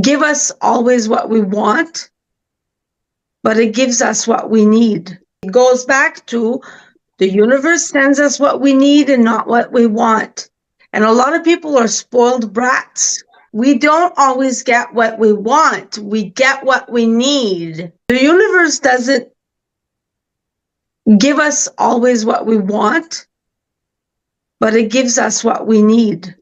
give us always what we want, but it gives us what we need. It goes back to the universe sends us what we need and not what we want. And a lot of people are spoiled brats. We don't always get what we want. We get what we need. The universe doesn't give us always what we want, but it gives us what we need.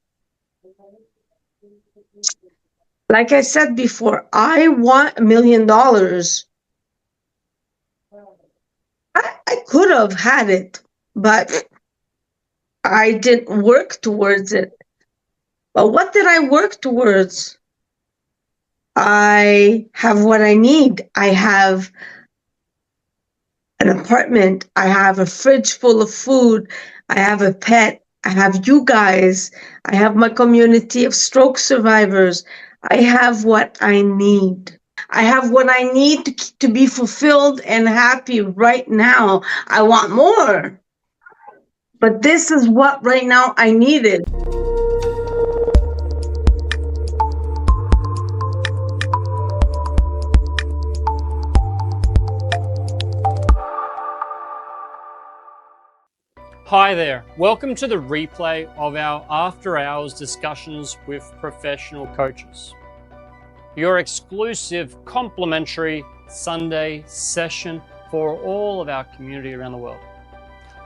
Like I said before, I want $1 million. I could have had it, but I didn't work towards it. But what did I work towards? I have what I need. I have an apartment. I have a fridge full of food. I have a pet. I have you guys. I have my community of stroke survivors. I have what I need. I have what I need to be fulfilled and happy right now. I want more. But this is what right now I needed. Hi there, welcome to the replay of our after hours discussions with professional coaches. Your exclusive complimentary Sunday session for all of our community around the world,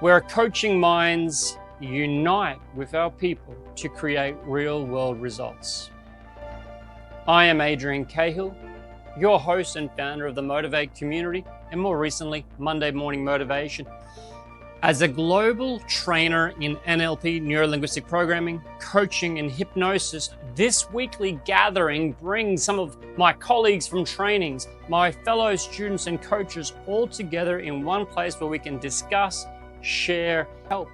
where coaching minds unite with our people to create real world results. I am Adrian Cahill, your host and founder of the Motivate community, and more recently, Monday Morning Motivation. As a global trainer in NLP, neuro-linguistic programming, coaching, and hypnosis, this weekly gathering brings some of my colleagues from trainings, my fellow students and coaches all together in one place where we can discuss, share, help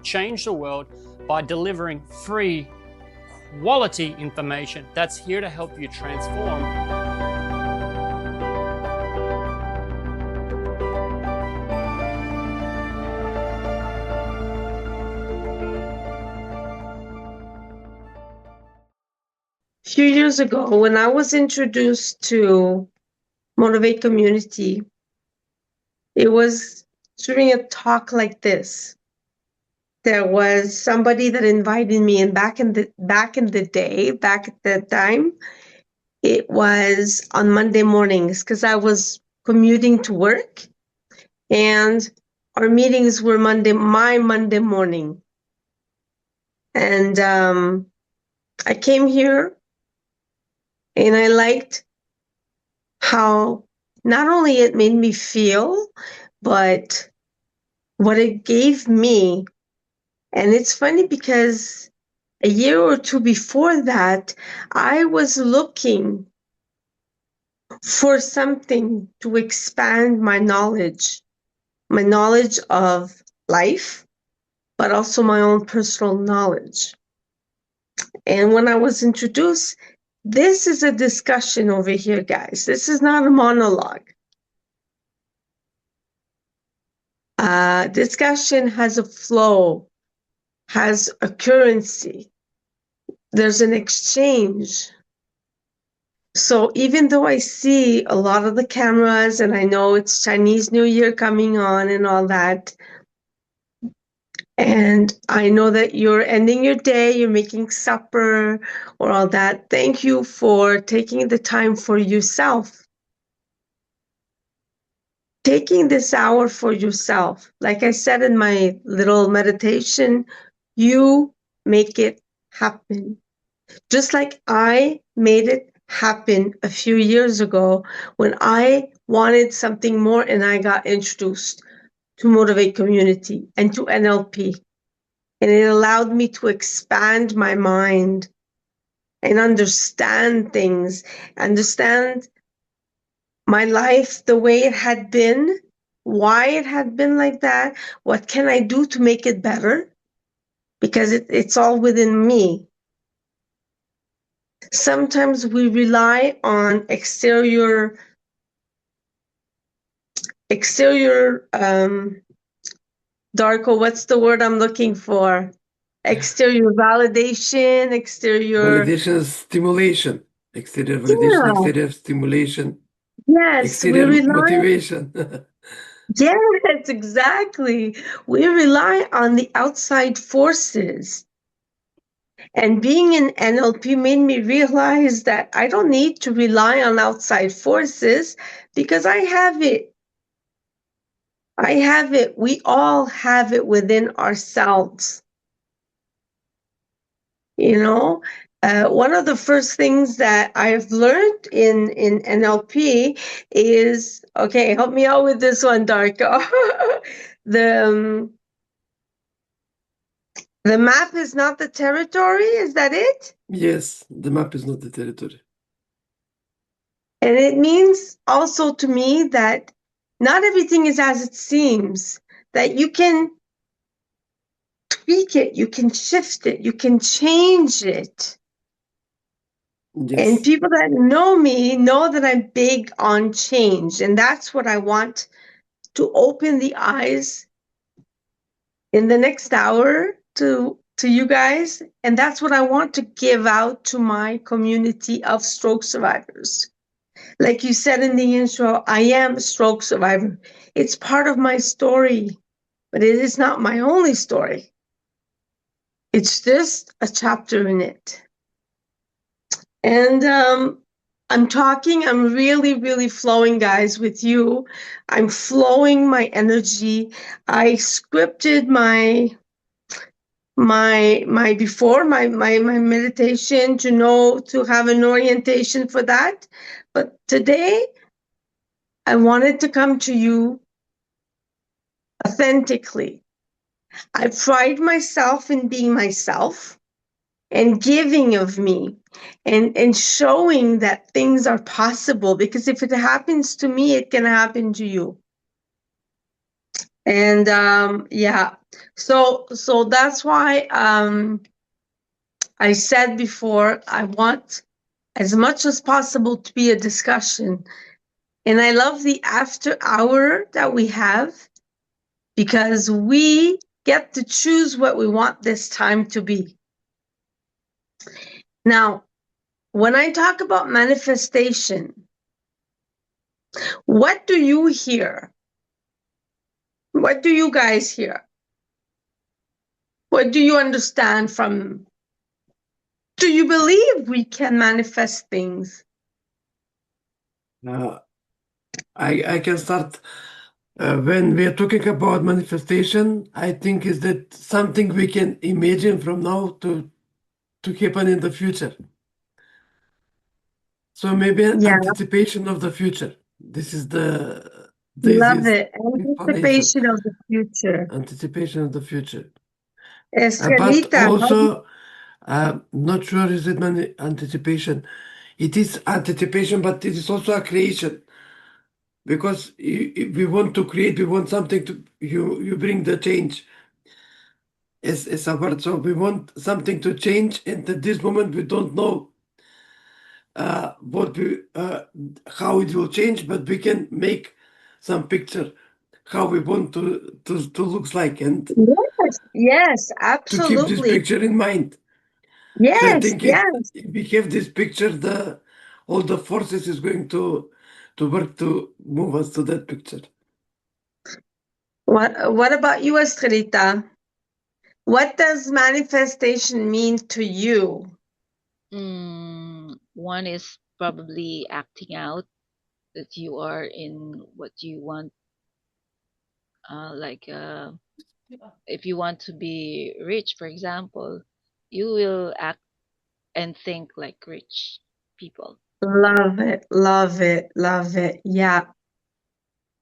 change the world by delivering free, quality information that's here to help you transform. A few years ago, when I was introduced to Motivate Community, it was during a talk like this. There was somebody that invited me, and back at that time, it was on Monday mornings because I was commuting to work, and our meetings were my Monday morning. And I came here. And I liked how not only it made me feel, but what it gave me. And it's funny because a year or two before that, I was looking for something to expand my knowledge of life, but also my own personal knowledge. And when I was introduced, this is a discussion over here, guys. This is not a monologue. Discussion has a flow, has a currency. There's an exchange. So even though I see a lot of the cameras and I know it's Chinese New Year coming on and all that, and I know that you're ending your day, you're making supper or all that. Thank you for taking the time for yourself. Taking this hour for yourself. Like I said in my little meditation, you make it happen. Just like I made it happen a few years ago when I wanted something more and I got introduced to Motivate Community and to NLP. And it allowed me to expand my mind and understand things, understand my life the way it had been, why it had been like that, what can I do to make it better? Because it's all within me. Sometimes we rely on exterior Darko, what's the word I'm looking for? Exterior validation, exterior validation, stimulation. exterior validation, Yeah. exterior stimulation, Yes, we exterior rely. motivation. Yes, exactly. We rely on the outside forces. And being in NLP made me realize that I don't need to rely on outside forces because I have it. I have it. We all have it within ourselves. You know, one of the first things that I've learned in NLP is, okay, help me out with this one, Darko. the The map is not the territory, is that it? Yes, the map is not the territory. And it means also to me that not everything is as it seems, that you can tweak it, you can shift it, you can change it. And Yes. people that know me know that I'm big on change. And that's what I want to open the eyes in the next hour to you guys. And that's what I want to give out to my community of stroke survivors. Like you said in the intro, I am a stroke survivor. It's part of my story, but it is not my only story. It's just a chapter in it. And I'm really, really flowing, guys, with you. I'm flowing my energy. I scripted my meditation to have an orientation for that. But today I wanted to come to you authentically. I pride myself in being myself and giving of me and showing that things are possible, because if it happens to me, it can happen to you. And so that's why I said before, I want as much as possible to be a discussion. And I love the after hour that we have, because we get to choose what we want this time to be. Now, when I talk about manifestation, what do you hear? What do you guys hear? What do you understand from? Do you believe we can manifest things? I can start. When we are talking about manifestation, I think is that something we can imagine from now to happen in the future. So maybe an anticipation of the future. This is the Love easiest it. explanation. Anticipation of the future. Anticipation of the future. But Estelita, also, not sure is it anticipation. It is anticipation, but it is also a creation. Because if we want to create, we want something to you bring the change. It's a word. So we want something to change, and at this moment we don't know how it will change, but we can make some picture how we want to looks like, and yes, to keep this absolutely. picture in mind. So I Yes, think yes. if we have this picture, all the forces is going to work to move us to that picture. What about you, Estelita? What does manifestation mean to you? One is probably acting out that you are in what you want. If you want to be rich, for example, you will act and think like rich people. Love it, love it, love it. Yeah.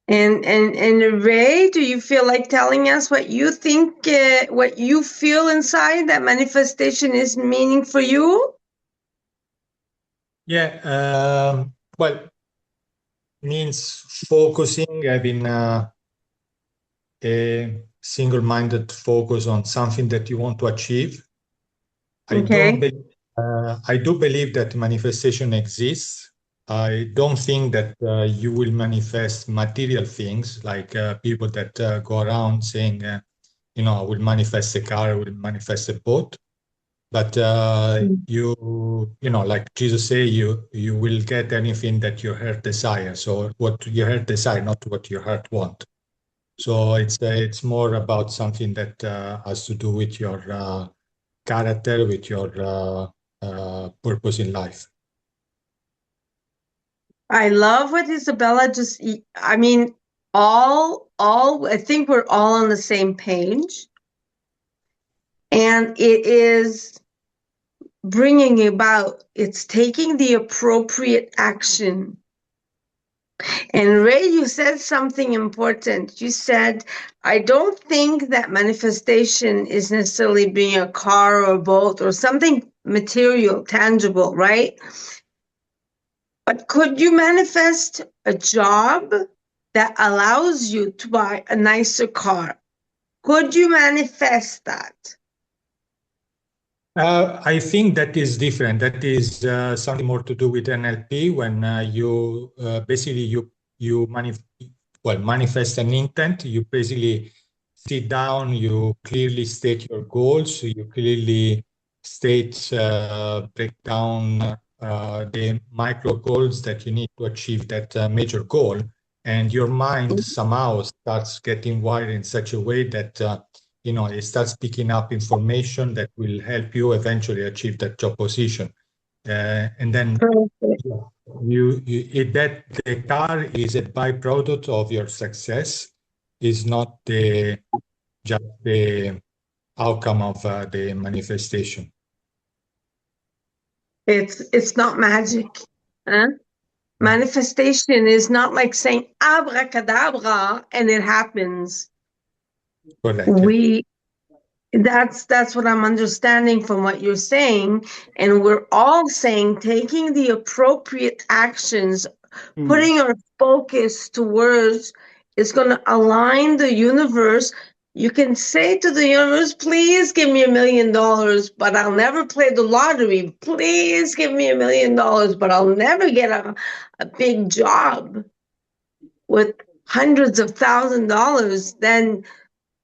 And Ray, do you feel like telling us what you think, what you feel inside that manifestation is meaning for you? Yeah, well, means focusing, having a single-minded focus on something that you want to achieve. I do believe that manifestation exists. I don't think that you will manifest material things like people that go around saying, I will manifest a car, I will manifest a boat. But like Jesus say, you will get anything that your heart desires, or what your heart desire, not what your heart want. So it's more about something that has to do with your character, with your purpose in life. I love what Isabella I mean, I think we're all on the same page. And it is bringing about, it's taking the appropriate action. And Ray, you said something important. You said, I don't think that manifestation is necessarily being a car or a boat or something material, tangible, right? But could you manifest a job that allows you to buy a nicer car? Could you manifest that? I think that is different. That is something more to do with NLP, when you basically manifest an intent. You basically sit down, you clearly state your goals, you clearly break down the micro goals that you need to achieve that major goal, and your mind somehow starts getting wired in such a way that it starts picking up information that will help you eventually achieve that job position. And then that the car is a byproduct of your success, is not just the outcome of the manifestation. It's not magic. Huh? Manifestation is not like saying abracadabra and it happens. Correct. That's what I'm understanding from what you're saying. And we're all saying taking the appropriate actions, putting our focus towards is going to align the universe. You can say to the universe, please give me $1 million, but I'll never play the lottery. Please give me $1 million, but I'll never get a big job with hundreds of $1,000s. Then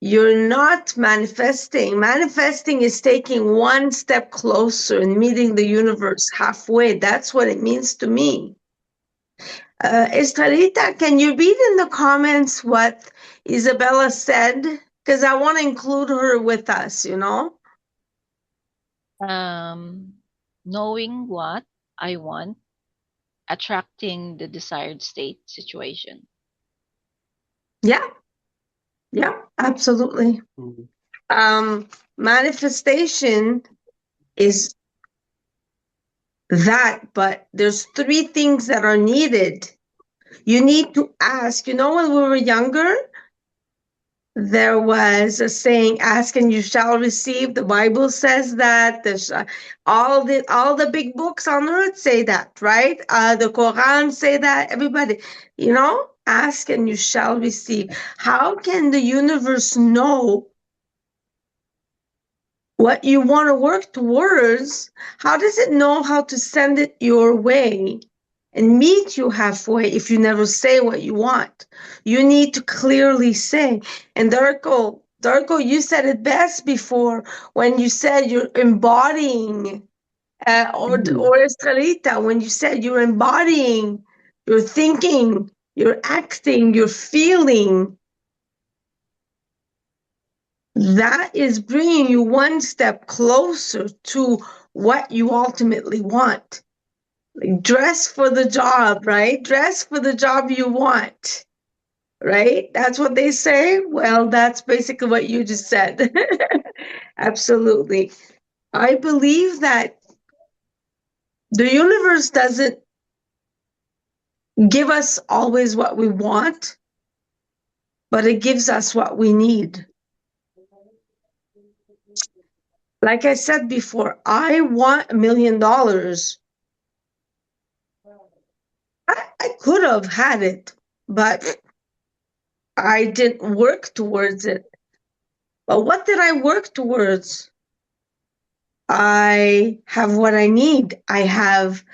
you're not manifesting. Manifesting is taking one step closer and meeting the universe halfway. That's what it means to me. Estrelita, can you read in the comments what Isabella said? Because I want to include her with us, Knowing what I want, attracting the desired state situation. Yeah, absolutely. Manifestation is that, but there's 3 things that are needed. You need to ask. When we were younger, there was a saying, ask and you shall receive. The Bible says that. There's all the big books on earth say that, right? The Quran say that. Everybody, ask and you shall receive. How can the universe know what you want to work towards? How does it know how to send it your way and meet you halfway if you never say what you want? You need to clearly say. And Darko, you said it best before when you said you're embodying, or Estrelita, when you said you're embodying, you're thinking, you're acting, you're feeling. That is bringing you one step closer to what you ultimately want. Like, dress for the job, right? Dress for the job you want, right? That's what they say. Well, that's basically what you just said. Absolutely. I believe that the universe doesn't give us always what we want, but it gives us what we need. Like I said before, I want $1 million. I could have had it, but I didn't work towards it. But what did I work towards? I have what I need. I have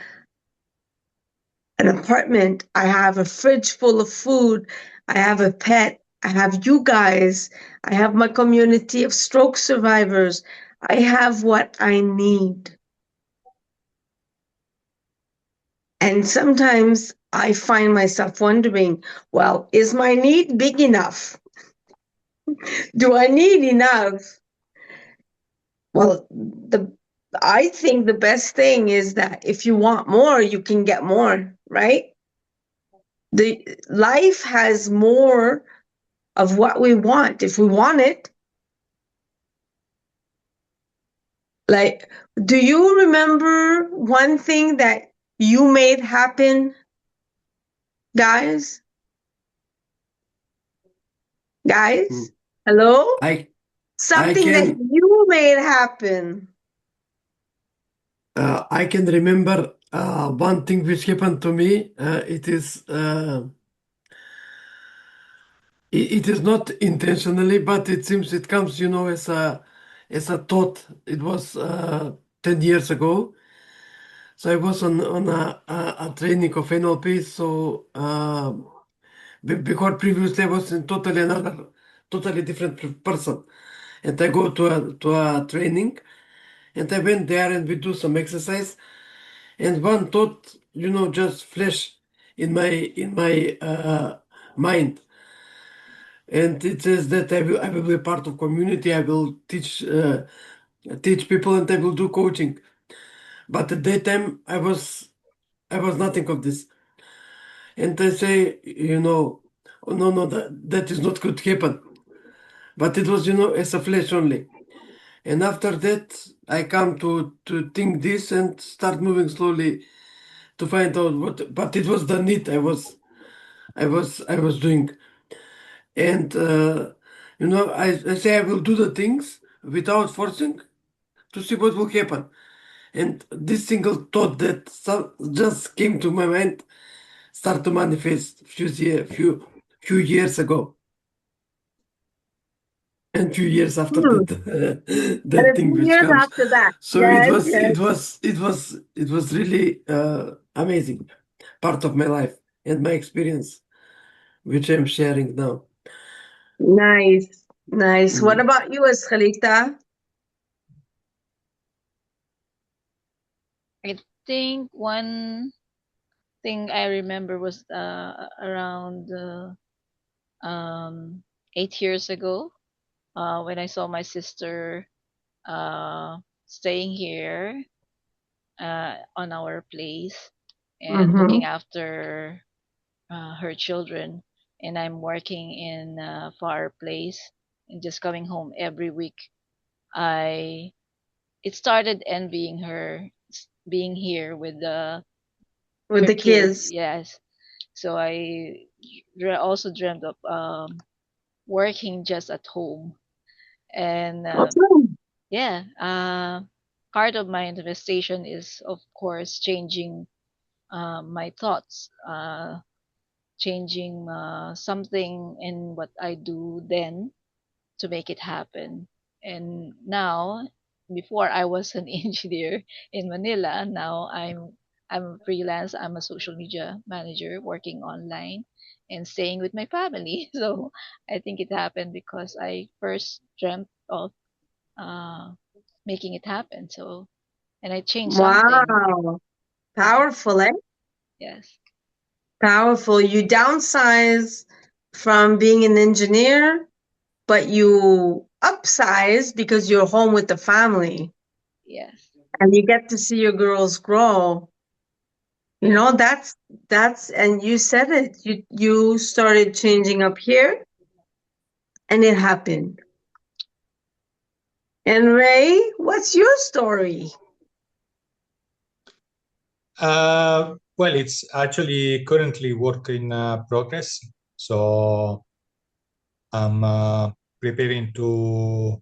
an apartment. I have a fridge full of food. I have a pet. I have you guys. I have my community of stroke survivors. I have what I need. And sometimes I find myself wondering, well, is my need big enough? Do I need enough? Well, I think the best thing is that if you want more, you can get more, right? The life has more of what we want if we want it. Like, do you remember one thing that you made happen, guys? Guys? Hello? I Something that can you made happen. I can remember one thing which happened to me. It is not intentionally, but it seems it comes, as a thought. It was 10 years ago. So I was on a training of NLP. So because previously I was in totally different person, and I go to a training, and I went there and we do some exercise, and one thought, just flash in my mind, and it says that I will be part of community. I will teach people, and I will do coaching. But at that time, I was nothing of this, and I say, oh, no, no, that is not going to happen. But it was, as a flash only. And after that, I come to think this and start moving slowly to find out what. But it was the need I was doing, and I say I will do the things without forcing to see what will happen. And this single thought that just came to my mind start to manifest few years ago, and few years after Hmm. that, And that a thing few which years comes. after that. So it Yes, was yes. it was it was it was really amazing part of my life and my experience, which I'm sharing now. Nice. Nice. What Mm. about you, Escalita? I think one thing I remember was around um, 8 years ago when I saw my sister uh, staying here on our place and Mm-hmm. looking after her children, and I'm working in a far place and just coming home every week. I It started envying her being here with With her the kids. kids. Yes, so I also dreamt of working just at home, and Okay. yeah, part of my manifestation is of course changing my thoughts, changing something in what I do then to make it happen. And now, before I was an engineer in Manila, now I'm freelance. I'm a social media manager working online and staying with my family. So I think it happened because I first dreamt of uh, making it happen. So and I changed something. Wow. Yeah. Powerful, eh? Yes. Powerful. You downsize from being an engineer, but you upsize because you're home with the family Yes. and you get to see your girls grow. You know, that's and you said it. You started changing up here and it happened. And Ray, what's your story? Well, it's actually currently work in progress. So I'm preparing to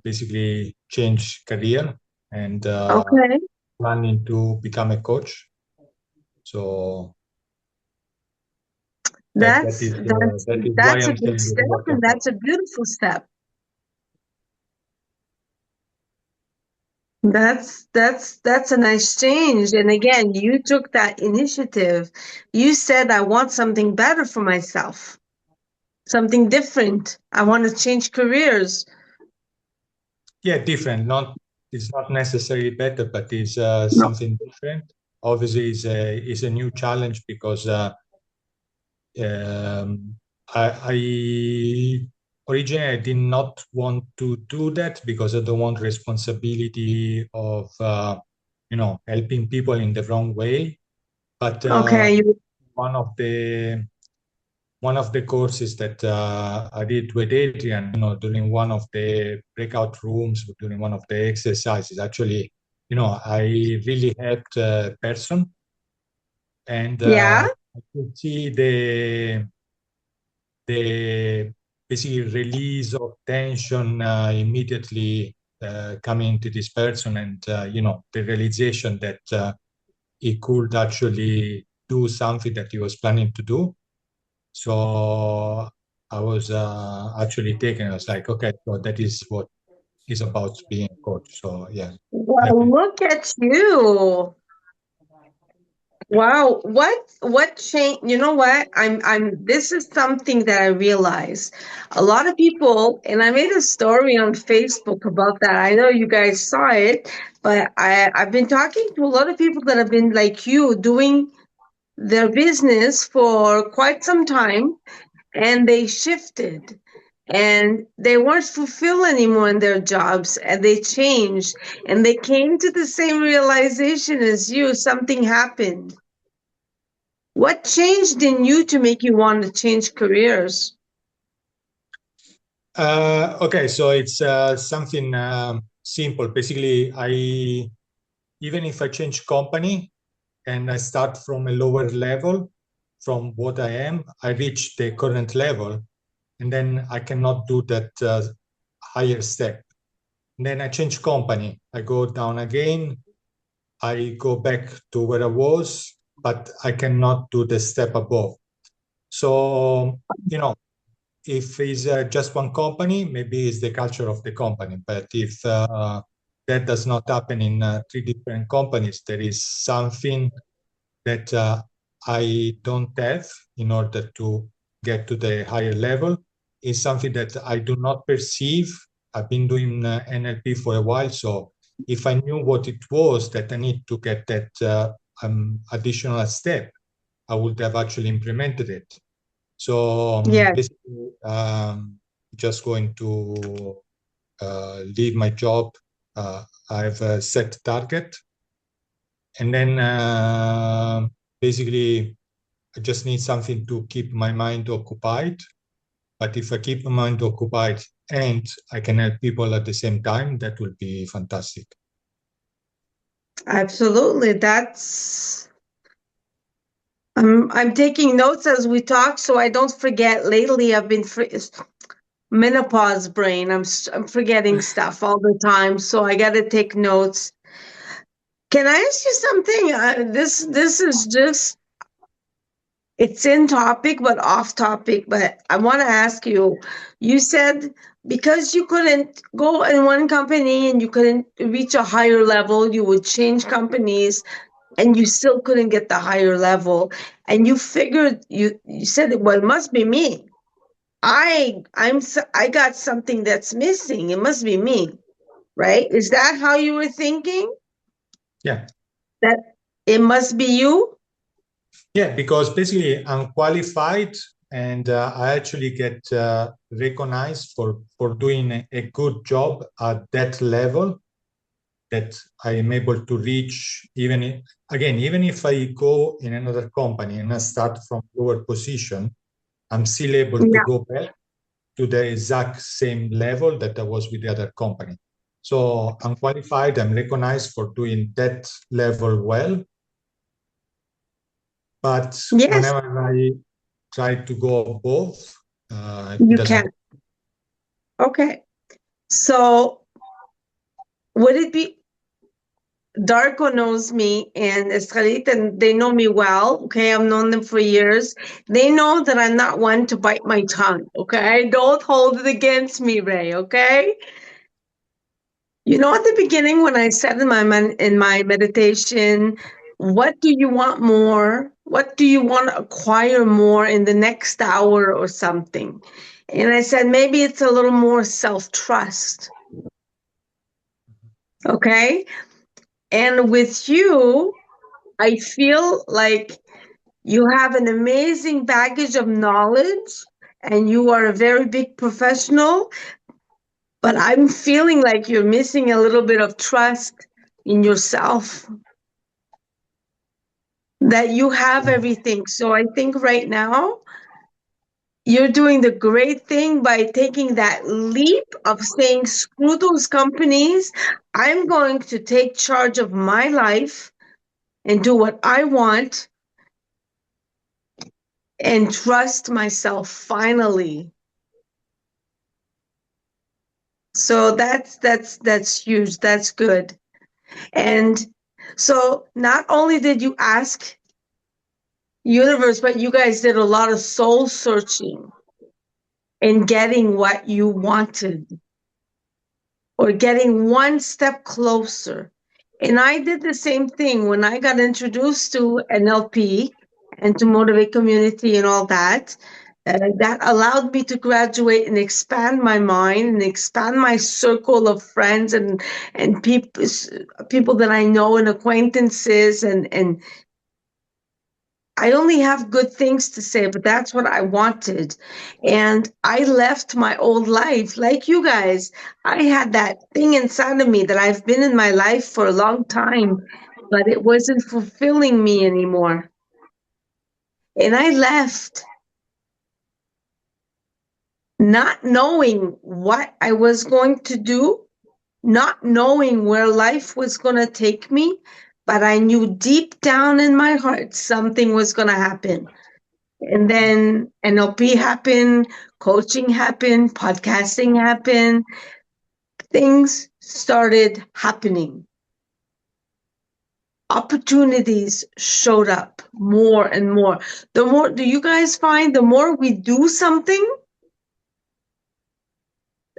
basically change career and Okay. planning to become a coach. So That's that is why that's a I'm big saying it's step work in and that's a progress. beautiful step. That's a nice change. And again, you took that initiative. You said, I want something better for myself, something different. I want to change careers. Yeah, different. It's not necessarily better, but it's No. something different. Obviously, is a new challenge because I originally I did not want to do that because I don't want responsibility of helping people in the wrong way. But Okay. one of the courses that I did with Adrian, during one of the breakout rooms, during one of the exercises, actually, I really helped a person, and Yeah. I could see the basically release of tension immediately coming to this person, and the realization that he could actually do something that he was planning to do. So I was actually taken. I was like, okay, so that is what is about being a coach. So yeah, Well, definitely. look at you. Wow, what change? You know what? This is something that I realized. A lot of people, and I made a story on Facebook about that. I know you guys saw it, but I've been talking to a lot of people that have been like you, doing their business for quite some time, and they shifted. And they weren't fulfilled anymore in their jobs, and they changed, and they came to the same realization as you. Something happened. What changed in you to make you want to change careers? Okay, so it's something simple. Basically, even if I change company and I start from a lower level from what I am, I reach the current level, and then I cannot do that higher step. And then I change company, I go down again, I go back to where I was, but I cannot do the step above. So, if it's just one company, maybe it's the culture of the company. But if that does not happen in 3 different companies, there is something that I don't have in order to get to the higher level. Is something that I do not perceive. I've been doing NLP for a while, so if I knew what it was that I need to get that additional step, I would have actually implemented it. So Yes. basically, just going to leave my job. I have a set target, and then basically I just need something to keep my mind occupied. But if I keep my mind occupied and I can help people at the same time, that would be fantastic. Absolutely. I'm taking notes as we talk so I don't forget. Lately I've been menopause brain. I'm forgetting stuff all the time, so I got to take notes. Can I ask you something? This is just, it's in topic but off topic, but I want to ask you. You said because you couldn't go in one company and you couldn't reach a higher level, you would change companies and you still couldn't get the higher level. And you figured, you said, well, it must be me. I got something that's missing. It must be me, right? Is that how you were thinking? Yeah. That it must be you? Yeah, because basically I'm qualified, and I actually get recognized for doing a good job at that level that I am able to reach. Even if I go in another company and I start from lower position, I'm still able to Yeah. go back to the exact same level that I was with the other company. So I'm qualified, I'm recognized for doing that level well. But Yes, whenever I try to go above, it you doesn't. can. Okay. So would it be, Darko knows me and Escalita, and they know me well. Okay. I've known them for years. They know that I'm not one to bite my tongue. Okay. Don't hold it against me, Ray. Okay. You know, at the beginning, when I said in my meditation, what do you want more? What do you want to acquire more in the next hour or something? And I said, maybe it's a little more self-trust. Okay. And with you, I feel like you have an amazing baggage of knowledge and you are a very big professional, but I'm feeling like you're missing a little bit of trust in yourself, that you have everything. So I think right now you're doing the great thing by taking that leap of saying, screw those companies. I'm going to take charge of my life and do what I want and trust myself finally. So that's huge. That's good. And so not only did you ask universe, but you guys did a lot of soul searching and getting what you wanted or getting one step closer. And I did the same thing when I got introduced to NLP and to Motivate Community and all that. That allowed me to graduate and expand my mind and expand my circle of friends and people that I know and acquaintances and I only have good things to say, but that's what I wanted. And I left my old life like you guys. I had that thing inside of me that I've been in my life for a long time, but it wasn't fulfilling me anymore. And I left not knowing what I was going to do, not knowing where life was going to take me, but I knew deep down in my heart something was going to happen. And then NLP happened, coaching happened, podcasting happened, things started happening. Opportunities showed up more and more. The more, do you guys find the more we do something,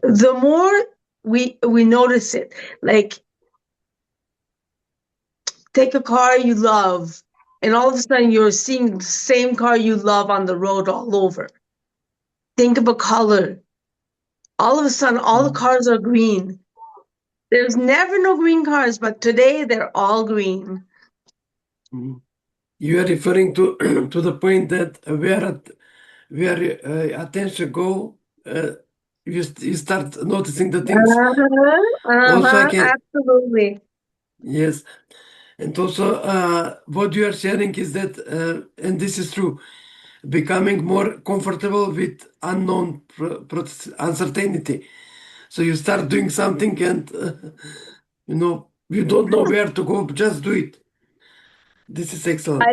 the more we notice it? Like, take a car you love, and all of a sudden you're seeing the same car you love on the road all over. Think of a color. All of a sudden, all the cars are green. There's never no green cars, but today they're all green. You are referring to to the point that where attention go, you start noticing the things. Also, I can Absolutely. yes, and also what you are sharing is that, and this is true, becoming more comfortable with unknown uncertainty. So you start doing something and you don't know where to go, just do it. This is excellent.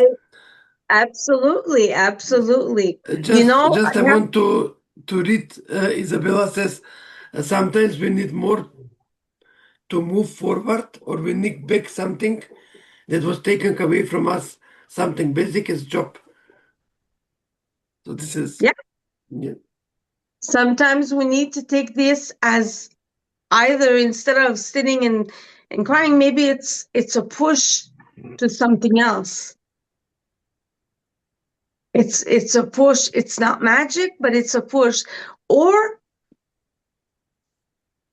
Absolutely, absolutely. Just I I have, want to read. Isabella says sometimes we need more to move forward, or we need back something that was taken away from us, something basic as job. So this is yeah. yeah. Sometimes we need to take this as either instead of sitting and crying, maybe it's a push to something else. It's a push. It's not magic, but it's a push. Or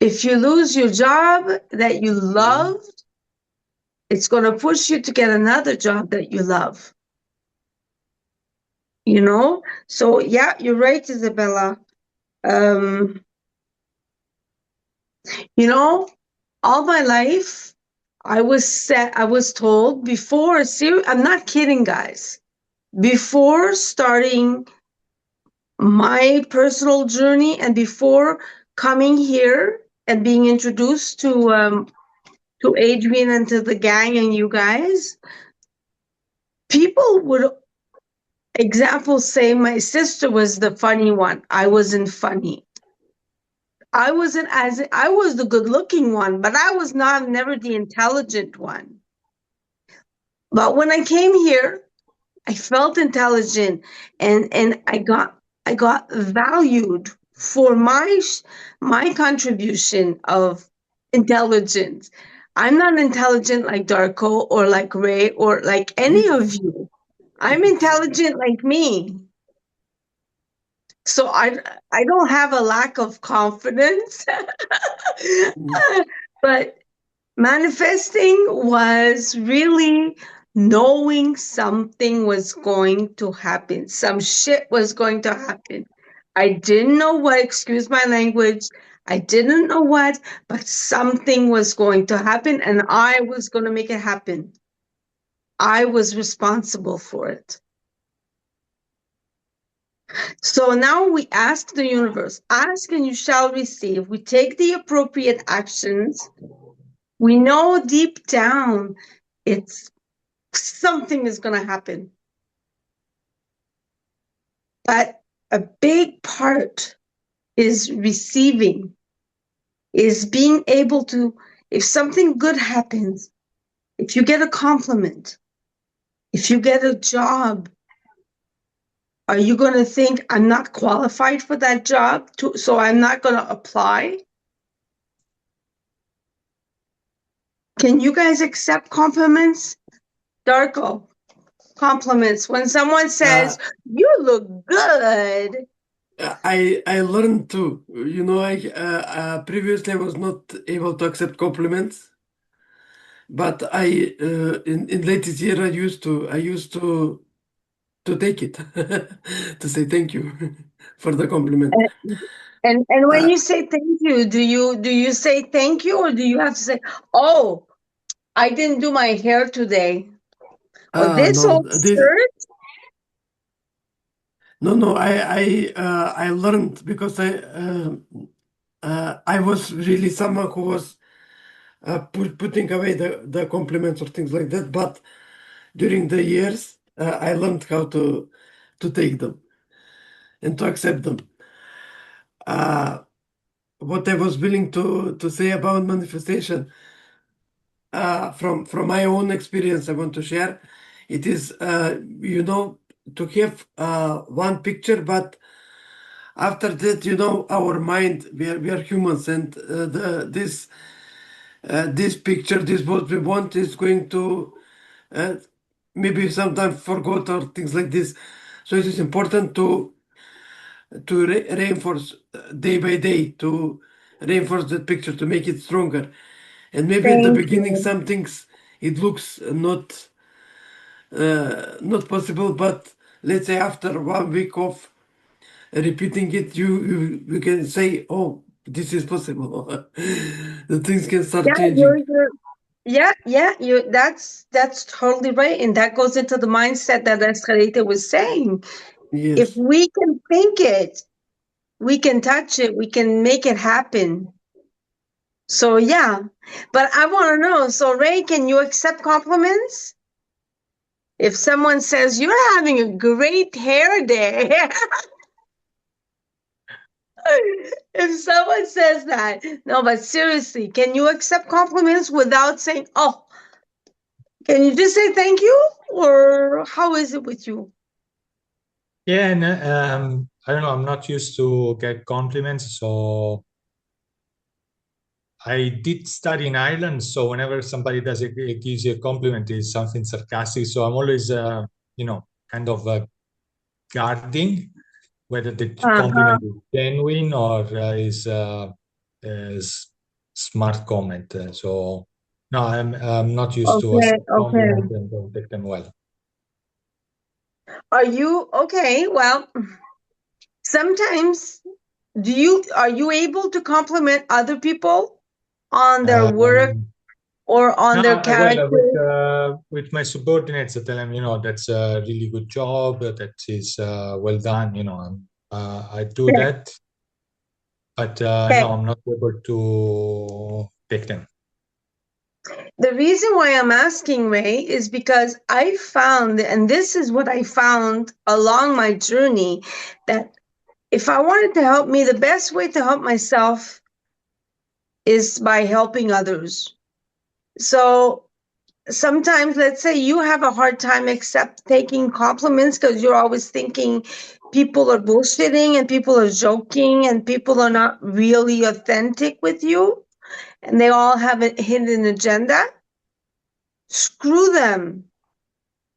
if you lose your job that you loved, it's going to push you to get another job that you love. So yeah, you're right, Isabella. Um, all my life I was told before, I'm not kidding, guys. Before starting my personal journey and before coming here and being introduced to Adrian and to the gang and you guys, people would say my sister was the funny one. I wasn't funny. I was the good looking one, but I was never the intelligent one. But when I came here, I felt intelligent and I got valued for my contribution of intelligence. I'm not intelligent like Darko or like Ray or like any of you. I'm intelligent like me. So I don't have a lack of confidence. But Manifesting was really knowing something was going to happen. Some shit was going to happen. I didn't know what, excuse my language. I didn't know what, but something was going to happen and I was going to make it happen. I was responsible for it. So now we ask the universe, ask and you shall receive. We take the appropriate actions. We know deep down it's something is going to happen. But a big part is receiving, is being able to, if something good happens, if you get a compliment, if you get a job, are you going to think, I'm not qualified for that job, so I'm not going to apply? Can you guys accept compliments? Darko, compliments. When someone says, you look good. I learned to, previously I was not able to accept compliments, but in latest year I used to take it, to say thank you for the compliment. And when you say thank you, do you say thank you or do you have to say, oh, I didn't do my hair today? Or this No, old shirt? No, I learned because I was really someone who was putting away the compliments or things like that. But during the years, I learned how to take them and to accept them. What I was willing to say about manifestation, from my own experience, I want to share. It is, to have one picture, but after that, our mind, we are humans, and this picture, this what we want is going to maybe sometimes forgot or things like this. So it is important to reinforce day by day, to reinforce that picture, to make it stronger. And maybe at the Thank beginning, you. some things it looks not possible, but let's say after 1 week of repeating it, you can say, "Oh, this is possible." The things can start changing. That's totally right. And that goes into the mindset that Escalita was saying. If Yes. we can think it, we can touch it, we can make it happen. So yeah, but I want to know, so Ray, can you accept compliments? If someone says, you're having a great hair day. If someone says that, no, but seriously, can you accept compliments without saying, oh, can you just say thank you? Or how is it with you? Yeah, and I don't know, I'm not used to get compliments, so I did study in Ireland, so whenever somebody gives you a compliment, it's something sarcastic. So I'm always, kind of guarding whether the Uh-huh. compliment is genuine or is smart comment. So no, I'm not used to Okay, accept okay. compliments and don't take them well. Are you okay? Well, sometimes are you able to compliment other people on their work Um, or on no, their character? with my subordinates, I tell them, that's a really good job. That is well done. I do Okay. that, but Okay. no, I'm not able to take them. The reason why I'm asking, Ray, is because I found, and this is what I found along my journey, that if I wanted to help me, the best way to help myself is by helping others. So sometimes, let's say you have a hard time taking compliments because you're always thinking people are bullshitting and people are joking and people are not really authentic with you and they all have a hidden agenda. Screw them.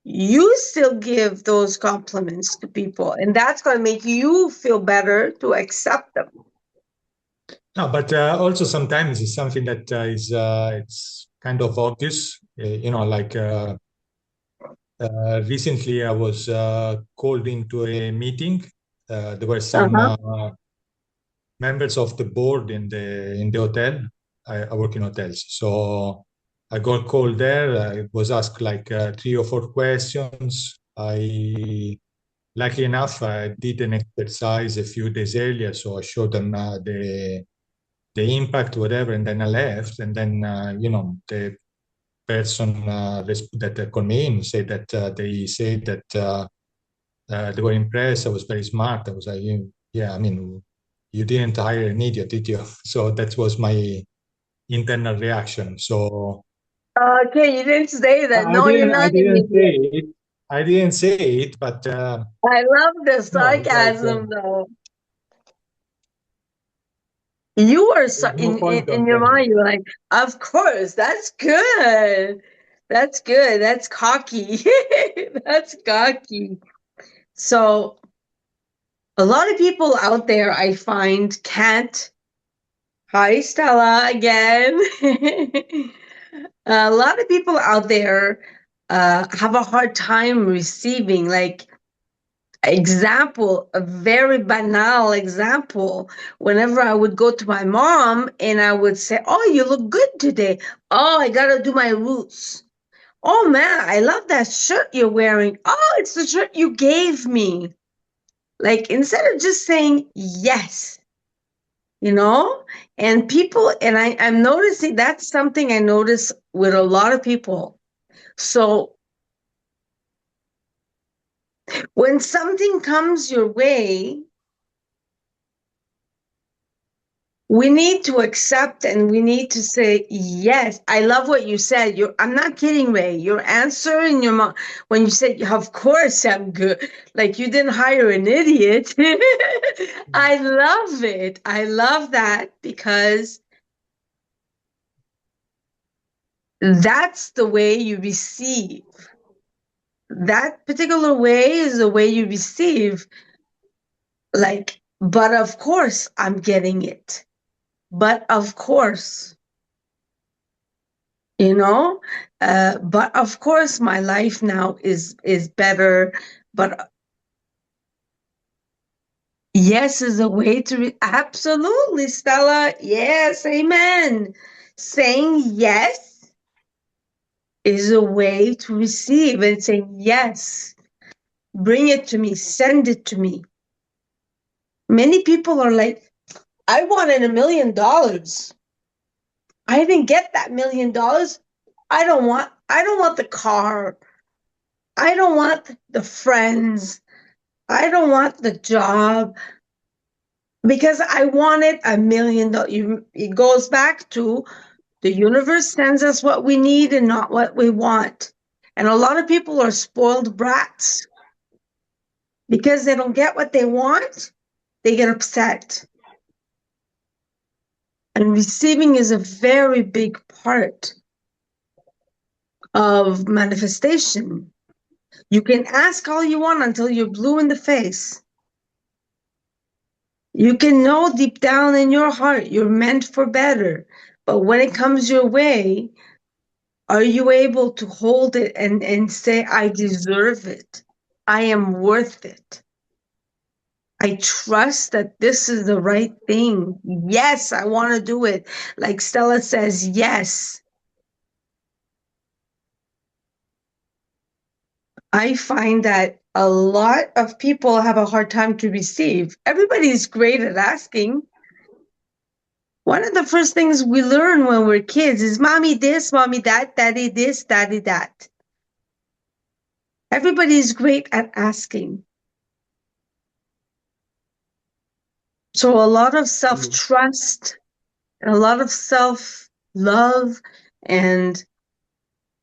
You still give those compliments to people, and that's going to make you feel better to accept them. No, but also sometimes it's something that it's kind of obvious. Like recently I was called into a meeting. There were some members of the board in the hotel. I work in hotels, so I got called there. I was asked like 3 or 4 questions. Luckily enough, I did an exercise a few days earlier, so I showed them the impact, whatever, and then I left. And then the person that called me in said that they said that they were impressed. I was very smart. I was like, yeah, I mean, you didn't hire an idiot, did you? So that was my internal reaction. So Okay, you didn't say that. I No, you're didn't. I not an didn't say idiot. it. I didn't say it, but I love the no, it's like sarcasm, though. You were so there's no point in of your that. mind. You were like, "Of course, that's good. That's good. That's cocky. That's cocky." So a lot of people out there, I find, can't. Hi, Stella, again. A lot of people out there have a hard time receiving, like, example, a very banal example. Whenever I would go to my mom and I would say, "Oh, you look good today. Oh, I gotta do my roots. Oh man, I love that shirt you're wearing. Oh, it's the shirt you gave me." Like, instead of just saying yes, you know? And people, and I'm noticing that's something I notice with a lot of people. So when something comes your way, we need to accept and we need to say yes. I love what you said. I'm not kidding, Ray. Your answer in your mom when you said, "Of course I'm good," like you didn't hire an idiot. I love it. I love that because that's the way you receive. That particular way is the way you receive. Like, but of course I'm getting it. But of course. You know, but of course my life now is better. But yes is a way to absolutely, Stella. Yes, amen. Saying yes is a way to receive, and saying yes, bring it to me, send it to me. Many people are like, "I wanted $1 million. I didn't get that $1 million. I don't want the car. I don't want the friends. I don't want the job because I wanted $1 million." It goes back to the universe sends us what we need and not what we want. And a lot of people are spoiled brats because they don't get what they want. They get upset. And receiving is a very big part of manifestation. You can ask all you want until you're blue in the face. You can know deep down in your heart you're meant for better. But when it comes your way, are you able to hold it and say, "I deserve it. I am worth it. I trust that this is the right thing. Yes, I want to do it." Like Stella says, yes. I find that a lot of people have a hard time to receive. Everybody's great at asking. One of the first things we learn when we're kids is mommy this, mommy that, daddy this, daddy that. Everybody's great at asking. So a lot of self-trust, a lot of self-love, and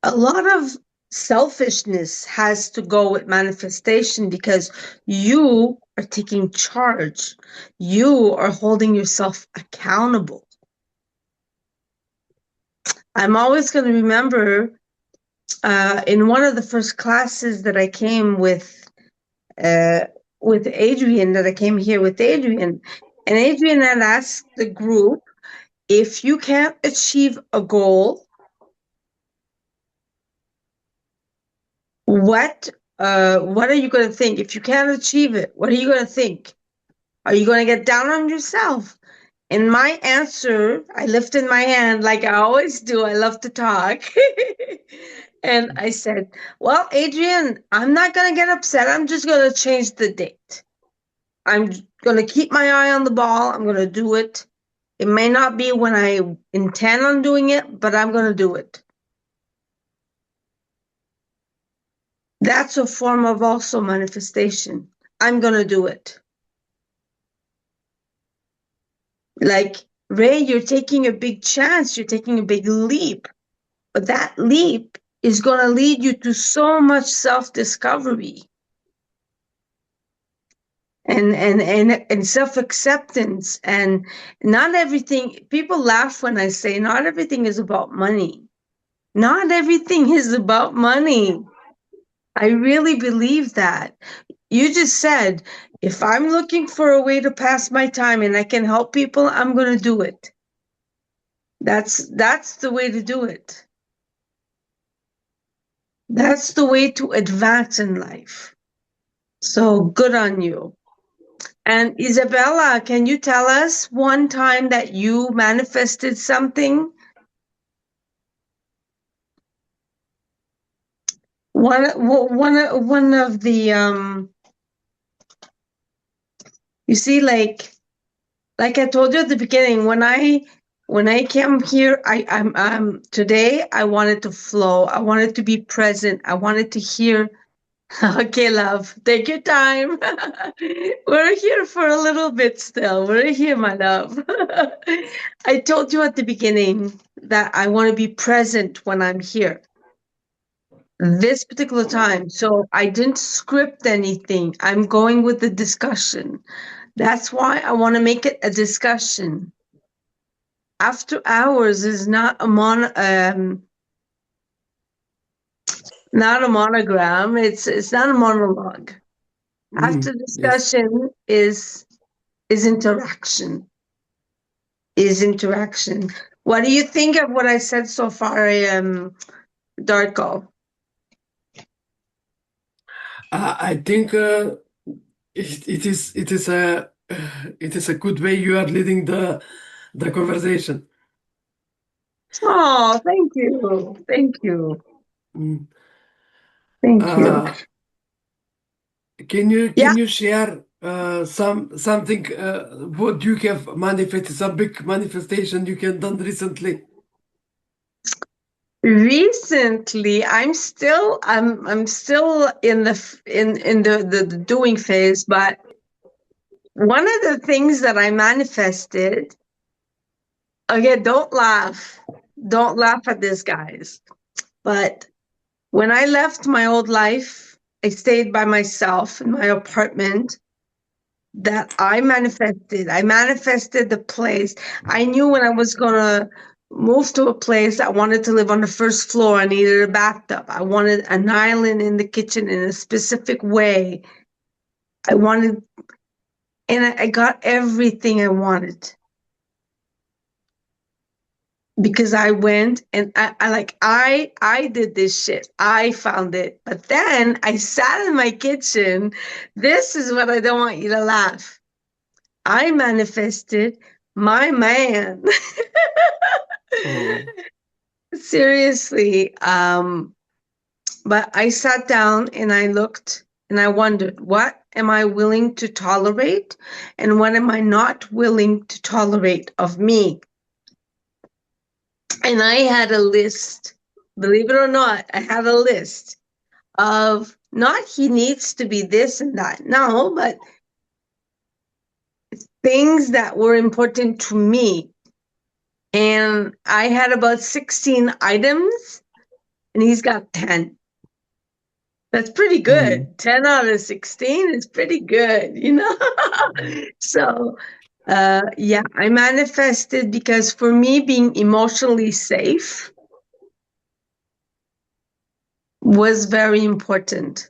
a lot of selfishness has to go with manifestation because you are taking charge. You are holding yourself accountable. I'm always going to remember in one of the first classes that I came with Adrian, that I came here with Adrian, and Adrian had asked the group, if you can't achieve a goal, what are you going to think? If you can't achieve it, what are you going to think? Are you going to get down on yourself? And my answer, I lifted my hand like I always do. I love to talk. And I said, well, Adrian, I'm not going to get upset. I'm just going to change the date. I'm going to keep my eye on the ball. I'm going to do it. It may not be when I intend on doing it, but I'm going to do it. That's a form of also manifestation. I'm going to do it. Like, Ray, you're taking a big chance. You're taking a big leap. But that leap is going to lead you to so much self-discovery and self-acceptance. And not everything, people laugh when I say not everything is about money. Not everything is about money. I really believe that. You just said, if I'm looking for a way to pass my time and I can help people, I'm going to do it. That's the way to do it. That's the way to advance in life. So good on you. And Isabella, can you tell us one time that you manifested something? One of the you see, like I told you at the beginning, when I came here, I'm today I wanted to flow. I wanted to be present. I wanted to hear. Okay, love, take your time. We're here for a little bit still. We're here, my love. I told you at the beginning that I want to be present when I'm here. This particular time. So I didn't script anything. I'm going with the discussion. That's why I want to make it a discussion. After hours is not a not a monogram. It's not a monologue. After discussion is interaction. Is interaction. What do you think of what I said so far, Darko? I think it is a good way you are leading the conversation. Oh, thank you. Thank you. Mm. Thank you. Can Yeah. you share something what you have manifested, some big manifestation you can done recently? Recently, I'm still in the doing phase, but one of the things that I manifested, again, don't laugh at this, guys. But when I left my old life, I stayed by myself in my apartment that I manifested the place. I knew when I was gonna move to a place, I wanted to live on the first floor. I needed a bathtub. I wanted an island in the kitchen in a specific way. And I got everything I wanted. Because I went and I did this shit. I found it. But then I sat in my kitchen. This is what I don't want you to laugh. I manifested my man. Oh. Seriously. But I sat down and I looked and I wondered, what am I willing to tolerate? And what am I not willing to tolerate of me? And I had a list, believe it or not, I had a list of not he needs to be this and that. No, but things that were important to me. And I had about 16 items and he's got 10. That's pretty good. 10 out of 16 is pretty good, you know? So, yeah, I manifested because for me, being emotionally safe was very important.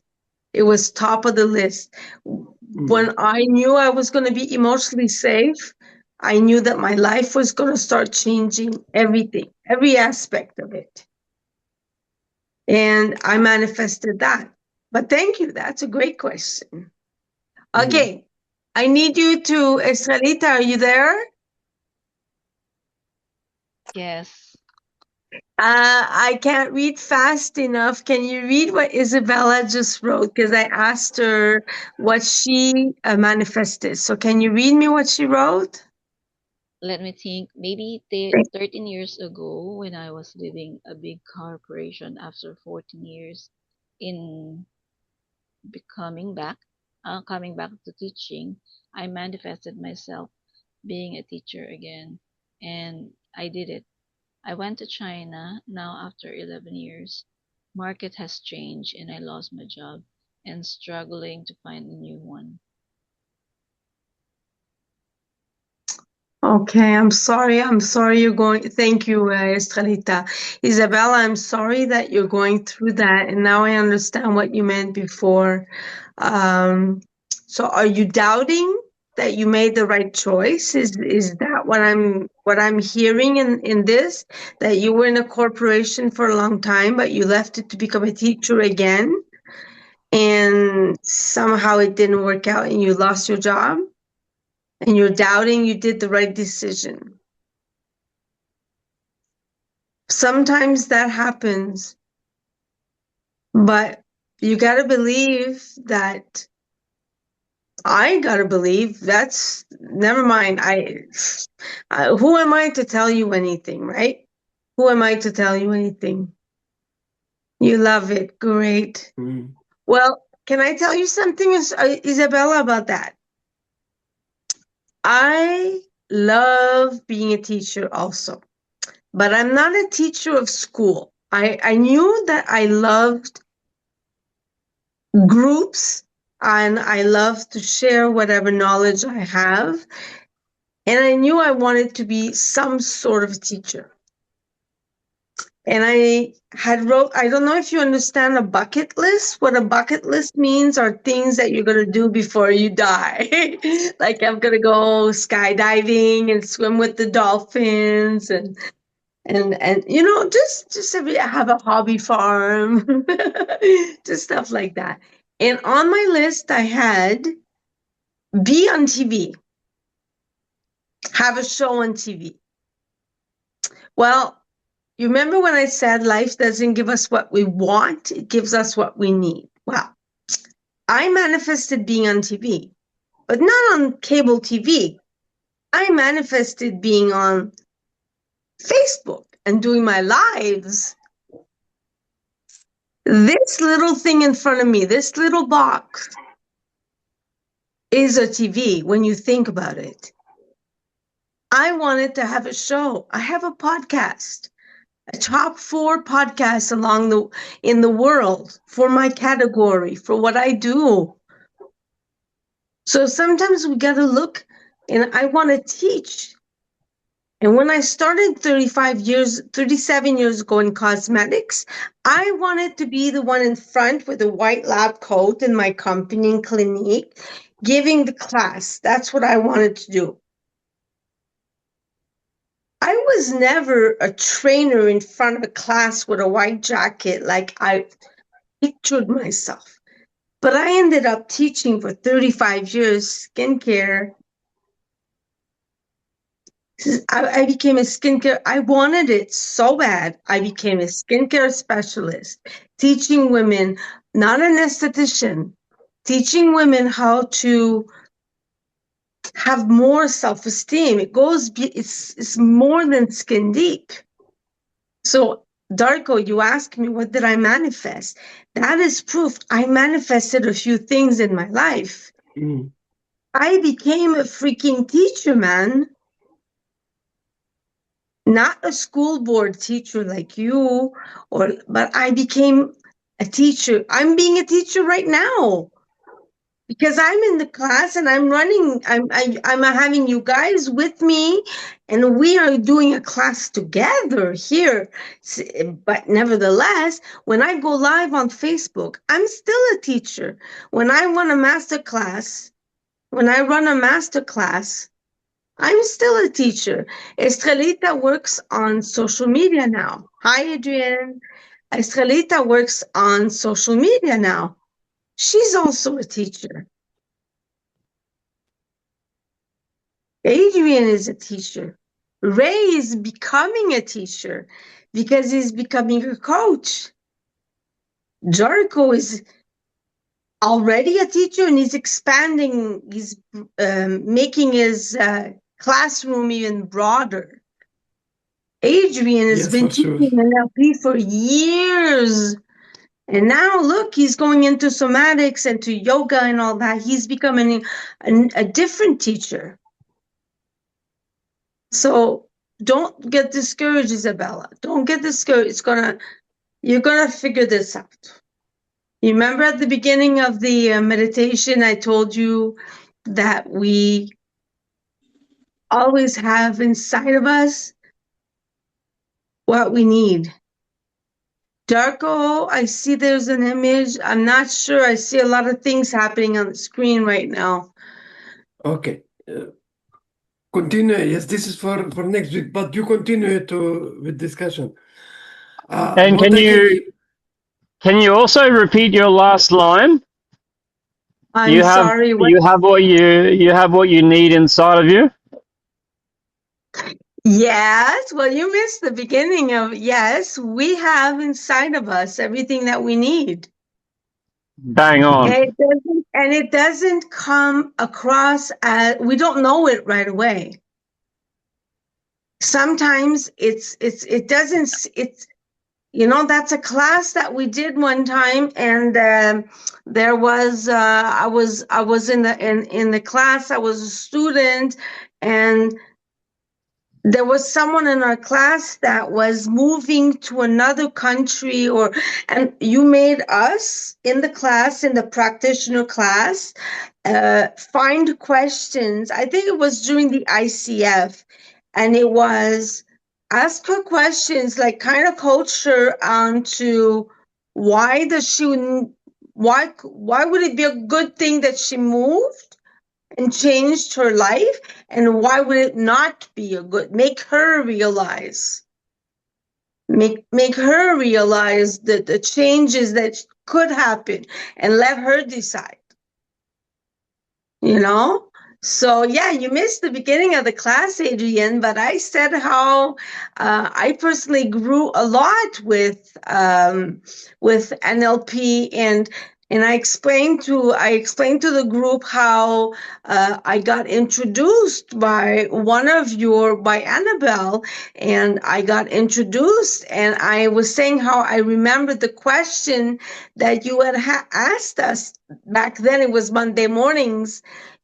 It was top of the list. When I knew I was going to be emotionally safe, I knew that my life was going to start changing everything, every aspect of it. And I manifested that. But thank you. That's a great question. Okay. I need you to, Estrelita, are you there? Yes. I can't read fast enough. Can you read what Isabella just wrote? Because I asked her what she manifested. So can you read me what she wrote? Let me think. Maybe 13 years ago, when I was leaving a big corporation after 14 years in coming back to teaching, I manifested myself being a teacher again. And I did it. I went to China now after 11 years. Market has changed and I lost my job and struggling to find a new one. Okay, I'm sorry. I'm sorry you're going. Thank you, Estrelita. Isabella, I'm sorry that you're going through that. And now I understand what you meant before. So are you doubting that you made the right choice? Is that what I'm hearing in this? That you were in a corporation for a long time, but you left it to become a teacher again, and somehow it didn't work out and you lost your job? And you're doubting you did the right decision. Sometimes that happens, but you got to believe that I got to believe that's never mind. Who am I to tell you anything, right? Who am I to tell you anything? You love it. Great. Well, can I tell you something, Isabella, about that? I love being a teacher also. But I'm not a teacher of school. I knew that I loved groups and I love to share whatever knowledge I have. And I knew I wanted to be some sort of teacher. And I don't know if you understand a bucket list. What a bucket list means are things that you're going to do before you die. Like I'm going to go skydiving and swim with the dolphins and you know, just have a hobby farm, just stuff like that. And on my list I had be on TV, have a show on TV. Well, you remember when I said life doesn't give us what we want, it gives us what we need. Well, I manifested being on TV, but not on cable TV. I manifested being on Facebook and doing my lives. This little thing in front of me, this little box, is a TV when you think about it. I wanted to have a show. I have a podcast, a top 4 podcasts in the world for my category, for what I do. So sometimes we got to look, and I want to teach. And when I started 37 years ago in cosmetics, I wanted to be the one in front with a white lab coat in my company and clinique, giving the class. That's what I wanted to do. I was never a trainer in front of a class with a white jacket like I pictured myself. But I ended up teaching for 35 years skincare. I became a skincare. I wanted it so bad. I became a skincare specialist, teaching women, not an esthetician, teaching women how to have more self-esteem. It's more than skin deep. So, Darko, you asked me, what did I manifest? That is proof. I manifested a few things in my life. I became a freaking teacher, man. Not a school board teacher like you, but I became a teacher. I'm being a teacher right now because I'm in the class and I'm running. I'm having you guys with me, and we are doing a class together here. But nevertheless, when I go live on Facebook, I'm still a teacher. When I run a master class, I'm still a teacher. Estrelita works on social media now. Hi, Adrienne. Estelita works on social media now. She's also a teacher. Adrian is a teacher. Ray is becoming a teacher because he's becoming a coach. Jericho is already a teacher and he's expanding, he's making his classroom even broader. Adrian has Yes, been for sure. teaching NLP for years. And now look, he's going into somatics and to yoga and all that. He's becoming a different teacher. So don't get discouraged, Isabella. Don't get discouraged. You're gonna figure this out. You remember at the beginning of the meditation, I told you that we always have inside of us what we need. Darko, I see there's an image. I'm not sure. I see a lot of things happening on the screen right now. Okay. Continue. Yes, this is for next week, but you continue with discussion. And what can you also repeat your last line? I'm sorry. What? You have what you need inside of you. Yes. Well, you missed the beginning of yes. We have inside of us everything that we need. Bang on. And it doesn't come across as we don't know it right away. Sometimes it doesn't, that's a class that we did one time, and there was I was in the class. I was a student, and there was someone in our class that was moving to another country, and you made us in the class, in the practitioner class, find questions. I think it was during the ICF, and it was ask her questions, like kind of coach her onto why would it be a good thing that she moved and changed her life, and why would it not be a good, make her realize the changes that could happen, and let her decide, So yeah, you missed the beginning of the class, Adrienne, but I said how I personally grew a lot with NLP, and I explained to the group how I got introduced by by Annabelle, and I got introduced, and I was saying how I remembered the question that you had asked us back then. It was Monday mornings.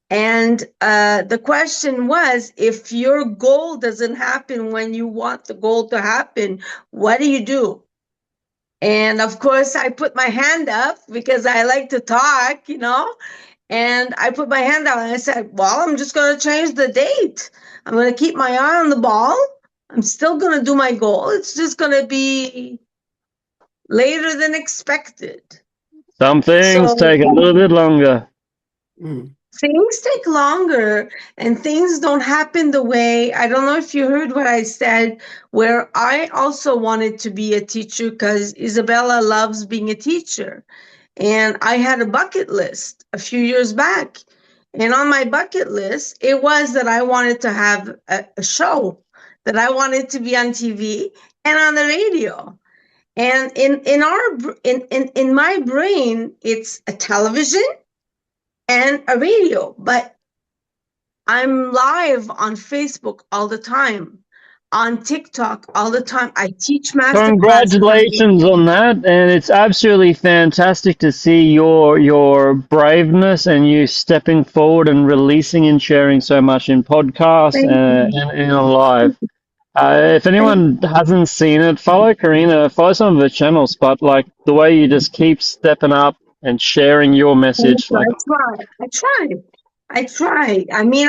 And the question was, if your goal doesn't happen when you want the goal to happen, what do you do? And of course, I put my hand up because I like to talk, and I put my hand out and I said, well, I'm just going to change the date. I'm going to keep my eye on the ball. I'm still going to do my goal. It's just going to be later than expected. Some things take a little bit longer. Things take longer, and things don't happen the way, I don't know if you heard what I said, where I also wanted to be a teacher because Isabella loves being a teacher. And I had a bucket list a few years back. And on my bucket list, it was that I wanted to have a show, that I wanted to be on TV and on the radio. And in my brain, it's a television and a radio, but I'm live on Facebook all the time, on TikTok all the time. I teach masterclass. Congratulations on that, and it's absolutely fantastic to see your braveness and you stepping forward and releasing and sharing so much in podcasts and in live. If anyone hasn't seen it, follow Karina, follow some of her channels, but like the way you just keep stepping up and sharing your message. I try. I mean,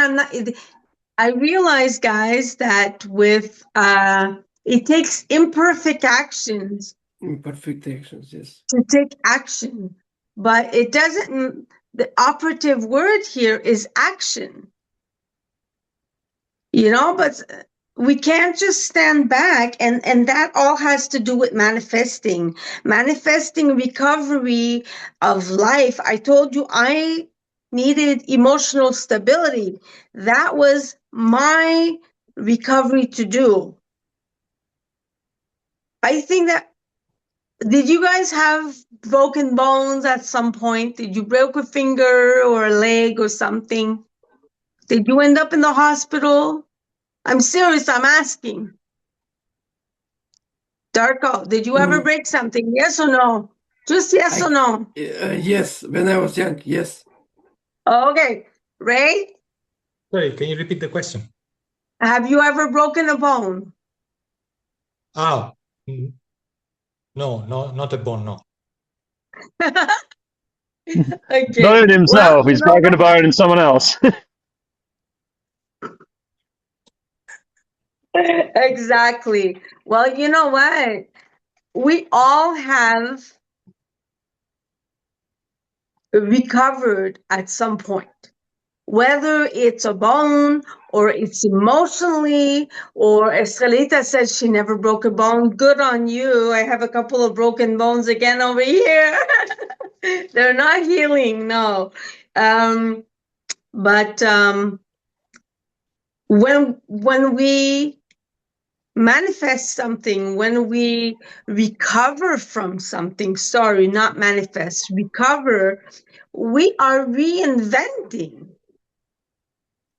I realize, guys, that it takes imperfect actions. Imperfect actions, yes. To take action, but it doesn't, the operative word here is action. But we can't just stand back, and that all has to do with manifesting recovery of life. I told you I needed emotional stability. That was my recovery to do. I think that, did you guys have broken bones at some point? Did you break a finger or a leg or something? Did you end up in the hospital? I'm serious, I'm asking. Darko, did you ever break something? Yes or no? Just yes or no? Yes, when I was young, yes. Okay. Ray, Sorry, can you repeat the question? have you ever broken a bone? No, not a bone, no. Okay. Not in himself. Well, He's broken a bone in someone else. exactly. Well, you know what? We all have recovered at some point, whether it's a bone or it's emotionally, or Escalita says she never broke a bone. Good on you. I have a couple of broken bones again over here. They're not healing, no. But when we manifest something, when we recover from something, sorry, not manifest, recover, we are reinventing.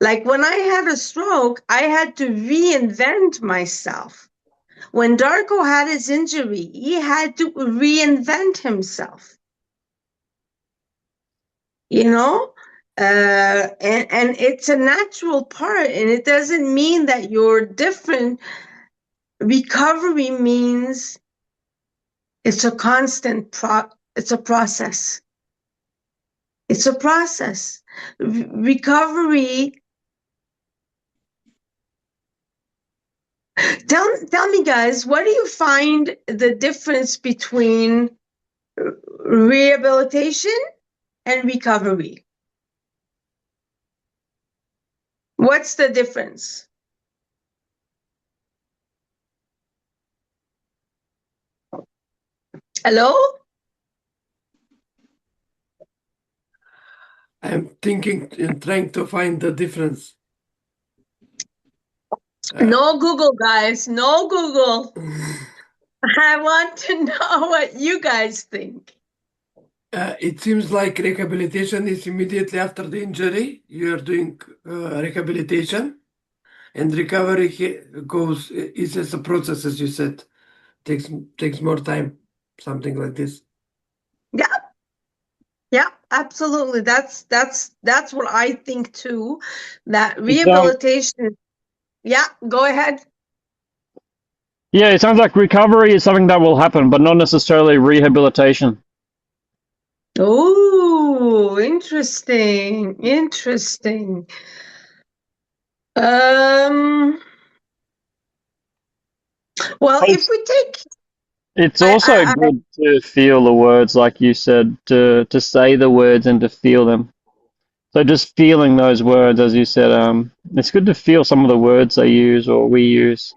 Like when I had a stroke, I had to reinvent myself. When Darko had his injury, he had to reinvent himself. You know? And it's a natural part, and it doesn't mean that you're different. Recovery means it's a constant it's a process. It's a process. Recovery. Tell me, guys, what do you find the difference between rehabilitation and recovery? What's the difference? Hello? I'm thinking and trying to find the difference. No Google, guys. No Google. I want to know what you guys think. It seems like rehabilitation is immediately after the injury. You are doing rehabilitation, and recovery goes is as a process, as you said, takes more time, something like this. Yeah. Yeah, absolutely. That's what I think too. That rehabilitation. Yeah, go ahead. Yeah, it sounds like recovery is something that will happen, but not necessarily rehabilitation. Oh, interesting. Interesting. Well, if we take It's also good to feel the words, like you said, to say the words and to feel them. So just feeling those words, as you said, it's good to feel some of the words they use or we use.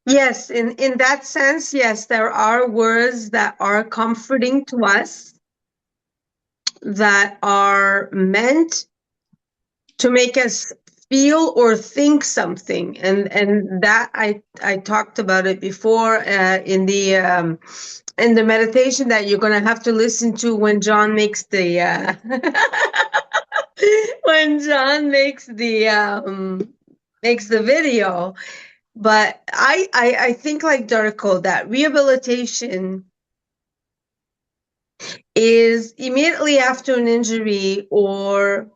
yes, in that sense, yes, there are words that are comforting to us, that are meant to make us feel or think something, and that I talked about it before in the meditation that you're going to have to listen to when John makes the when John makes the video. But I think, like Darko, that rehabilitation is immediately after an injury, or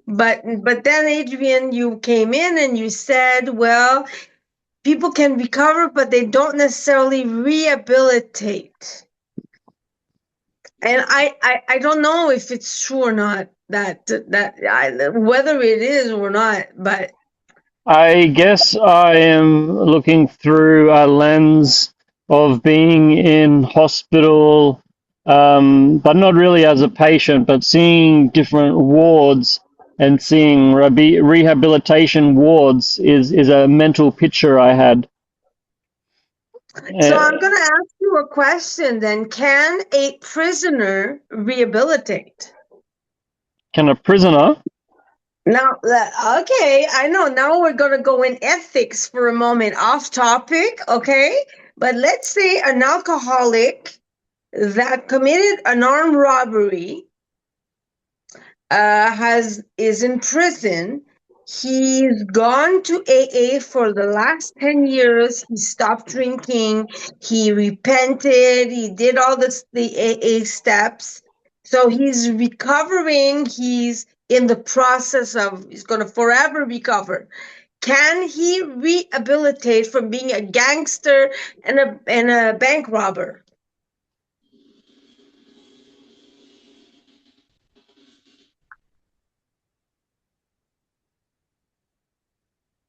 but then, Adrian, you came in and you said, well, people can recover, but they don't necessarily rehabilitate. And I don't know if it's true or not, whether it is or not, but I guess I am looking through a lens of being in hospital, but not really as a patient, but seeing different wards and seeing rehabilitation wards is a mental picture I had. So I'm going to ask you a question then. Can a prisoner rehabilitate? Can a prisoner? Now, okay, I know now we're going to go in ethics for a moment, off topic, okay? But let's say an alcoholic that committed an armed robbery is in prison. He's gone to AA for the last 10 years. He stopped drinking. He repented. He did all the AA steps. So he's recovering. He's in the process of, he's going to forever recover. Can he rehabilitate from being a gangster and a bank robber?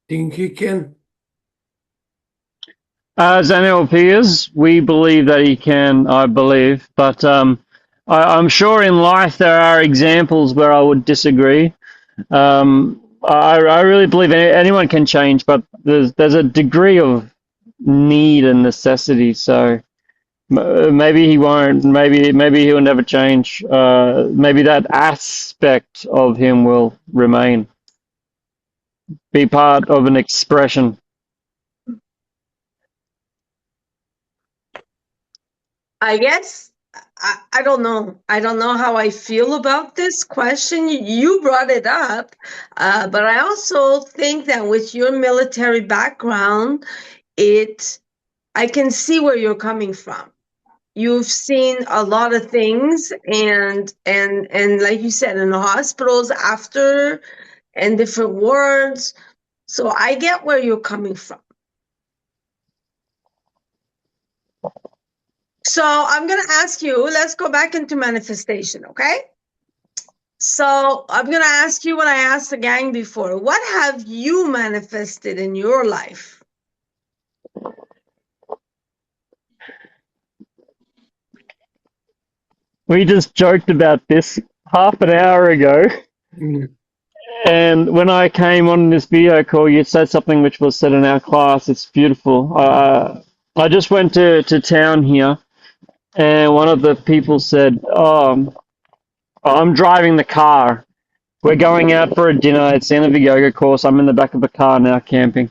Think he can? As NLPers, we believe that he can, I believe, but I'm sure in life there are examples where I would disagree. I really believe anyone can change, but there's a degree of need and necessity. So maybe he won't. Maybe he'll never change. Maybe that aspect of him will remain, be part of an expression. I guess I don't know. I don't know how I feel about this question. You brought it up, but I also think that with your military background, I can see where you're coming from. You've seen a lot of things, and like you said, in the hospitals after, and different wards. So I get where you're coming from. So I'm going to ask you, let's go back into manifestation, okay? So I'm going to ask you what I asked the gang before. What have you manifested in your life? We just joked about this half an hour ago. And when I came on this video call, you said something which was said in our class. It's beautiful. I just went to town here, and one of the people said, "Oh, I'm driving the car. We're going out for a dinner. It's the end of the yoga course. I'm in the back of the car now, camping."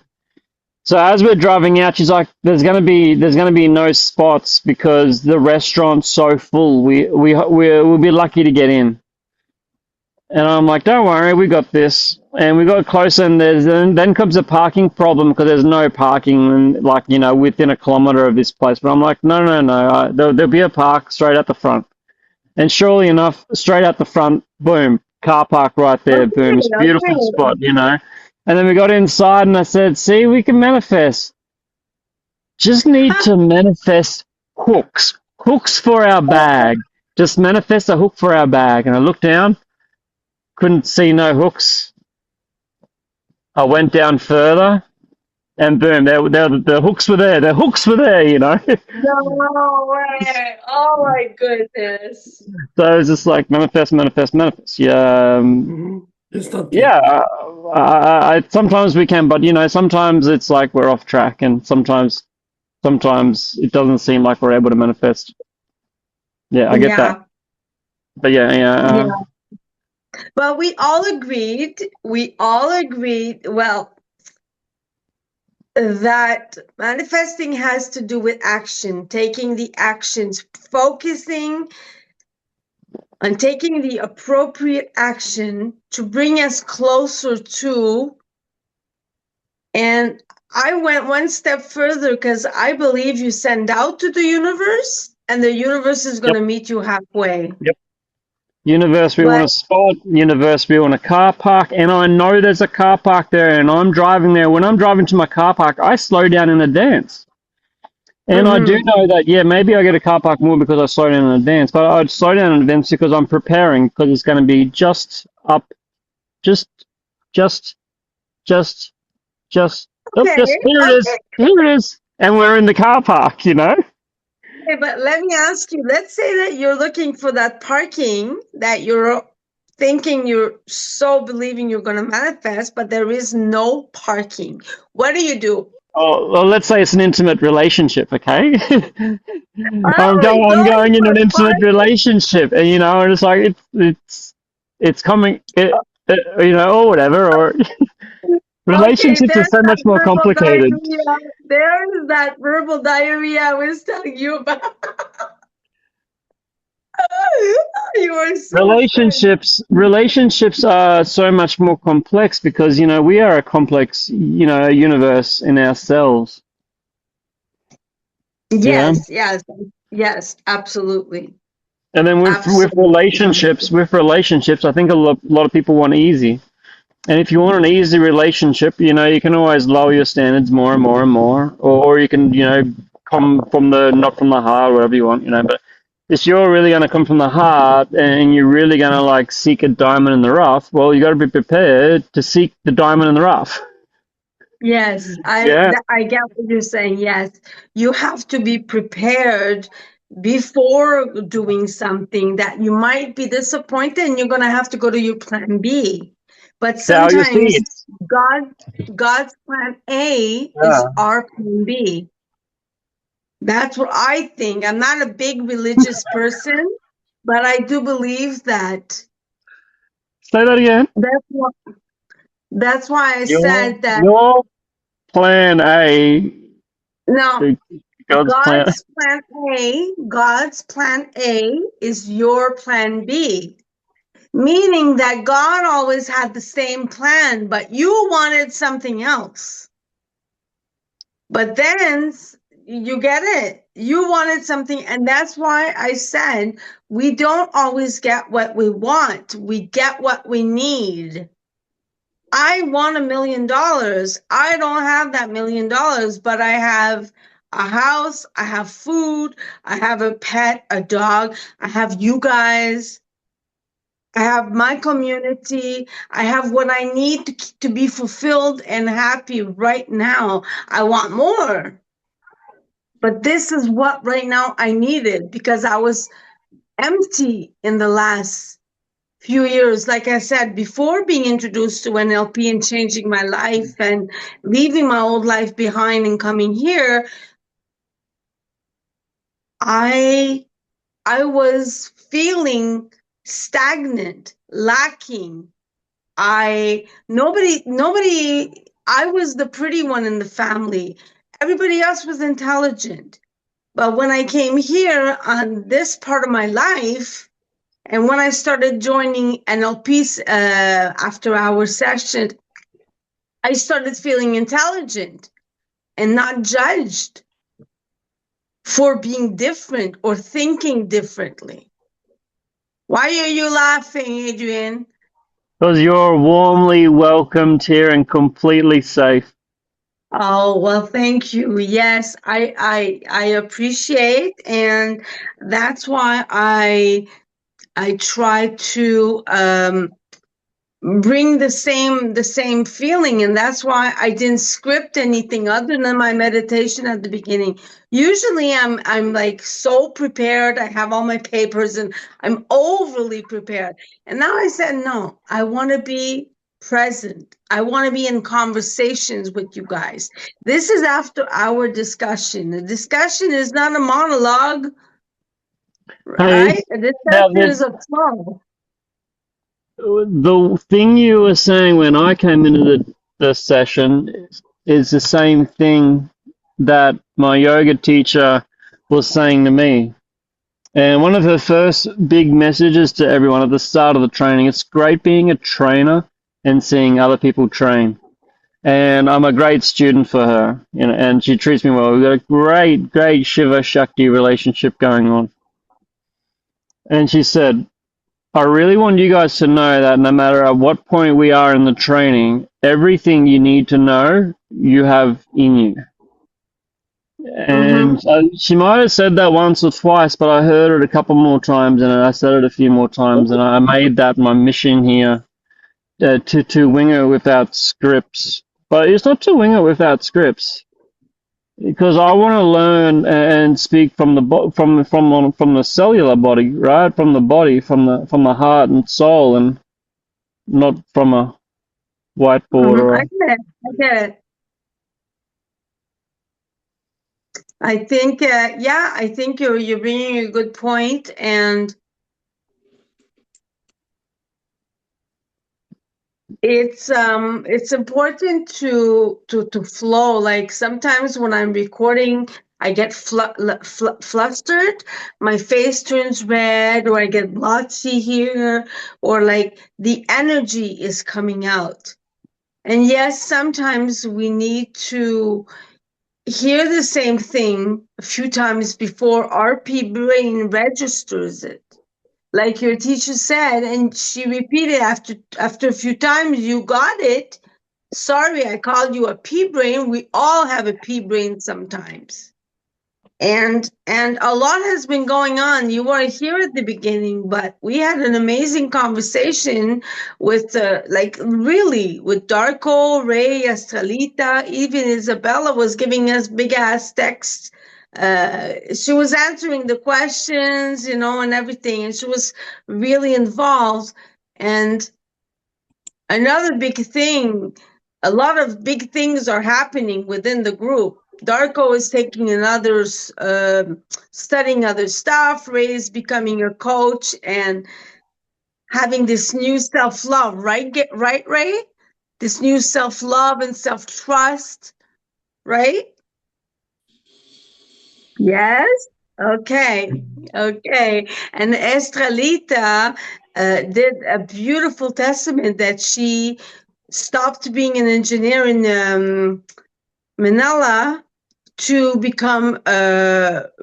So as we're driving out, she's like, "There's gonna be no spots because the restaurant's so full. We'll be lucky to get in." And I'm like, "Don't worry, we got this." And we got closer, and then comes a parking problem because there's no parking, and like within a kilometer of this place. But I'm like, no, there'll be a park straight at the front. And surely enough, straight out the front, boom, car park right there, boom, it's a beautiful spot, And then we got inside, and I said, "See, we can manifest. Just need to manifest hooks for our bag. Just manifest a hook for our bag." And I looked down. Couldn't see no hooks. I went down further, and boom, the hooks were there. The hooks were there, No way! Oh my goodness! So it's just like manifest. Yeah, yeah. I sometimes we can, but sometimes it's like we're off track, and sometimes it doesn't seem like we're able to manifest. Yeah, I get that. But yeah. But we all agreed, well, that manifesting has to do with action, taking the actions, focusing on taking the appropriate action to bring us closer to. And I went one step further because I believe you send out to the universe, and the universe is going to meet you halfway. Yep. Universe, we want a spot. Universe, we want a car park. And I know there's a car park there, and I'm driving there. When I'm driving to my car park, I slow down in advance. And I do know that, maybe I get a car park more because I slow down in advance. But I'd slow down in advance because I'm preparing, because it's going to be just up, just. Okay, here it is. And we're in the car park, Okay, but let me ask you, let's say that you're looking for that parking that you're thinking you're so believing you're going to manifest, but there is no parking. What do? Oh, well, let's say it's an intimate relationship, okay? Oh my I'm God, going in an but intimate relationship, and and it's like it's coming, or whatever, or okay, relationships are there's so that much more verbal complicated. diarrhea. There's that verbal diarrhea I was telling you about. You are so funny. Relationships are so much more complex because we are a complex universe in ourselves. Yeah. Yes, yes, yes, absolutely. And then Absolutely. with relationships, I think a lot of people want easy. And if you want an easy relationship, you can always lower your standards more and more and more, or you can, come from the not from the heart, whatever you want, But if you're really going to come from the heart and you're really going to like seek a diamond in the rough, well, you got to be prepared to seek the diamond in the rough. Yes, Yeah. I get what you're saying. Yes, you have to be prepared before doing something that you might be disappointed and you're going to have to go to your plan B. But Sow your sometimes seeds. God, God's plan A is Yeah. our plan B. That's what I think. I'm not a big religious person, but I do believe that. Say that again. That's what, that's why I Your said that. your plan A, Now, God's plan. God's plan A is your plan B, meaning that God always had the same plan, but you wanted something else. But then you get it. You wanted something, and that's why I said we don't always get what we want. We get what we need. I want $1 million. I don't have that $1 million, but I have a house, I have food, I have a pet, a dog, I have you guys, I have my community, I have what I need to be fulfilled and happy right now. I want more. But this is what right now I needed because I was empty in the last few years. Like I said, before being introduced to NLP and changing my life and leaving my old life behind and coming here, I was feeling stagnant, lacking. Nobody, I was the pretty one in the family. Everybody else was intelligent. But when I came here on this part of my life, and when I started joining NLP's after hour session, I started feeling intelligent and not judged for being different or thinking differently. Why are you laughing, Adrian? Because you're warmly welcomed here and completely safe. Oh, well, thank you. Yes, I appreciate, and that's why I try to bring the same feeling, and that's why I didn't script anything other than my meditation at the beginning. Usually I'm like so prepared, I have all my papers and I'm overly prepared, and now I said no, I want to be present. I want to be in conversations with you guys. This is after our discussion. The discussion is not a monologue, Hey, right? A now discussion is a flow. the thing you were saying when I came into the session is the same thing that my yoga teacher was saying to me. And one of her first big messages to everyone at the start of the training, it's great being a trainer and seeing other people train. And I'm a great student for her, and she treats me well. We've got a great Shiva Shakti relationship going on. And she said, I really want you guys to know that no matter at what point we are in the training, everything you need to know, you have in you. Mm-hmm. And she might have said that once or twice, but I heard it a couple more times, and I said it a few more times, and I made that my mission here to wing it without scripts. But it's not to wing it without scripts, because I want to learn and speak from the cellular body, right? From the body, from the heart and soul, and not from a whiteboard or I get it. I get it. I think, I think you're bringing a good point, and it's important to flow. Like sometimes when I'm recording, I get flustered, my face turns red, or I get blotchy here, or like the energy is coming out. And yes, sometimes we need to hear the same thing a few times before our brain registers it. Like your teacher said, and she repeated after a few times, you got it. Sorry, I called you a pea brain. We all have a pea brain sometimes. And a lot has been going on. You weren't here at the beginning, but we had an amazing conversation with really with Darko, Ray, Estrelita, even Isabella was giving us big ass texts. She was answering the questions, and everything, and she was really involved. And another big thing, a lot of big things are happening within the group. Darko is taking another, studying other stuff. Ray is becoming a coach and having this new self-love, right? Right, Ray? This new self-love and self-trust, right? Yes? Okay. Okay. And Estrelita did a beautiful testament that she stopped being an engineer in Manila to become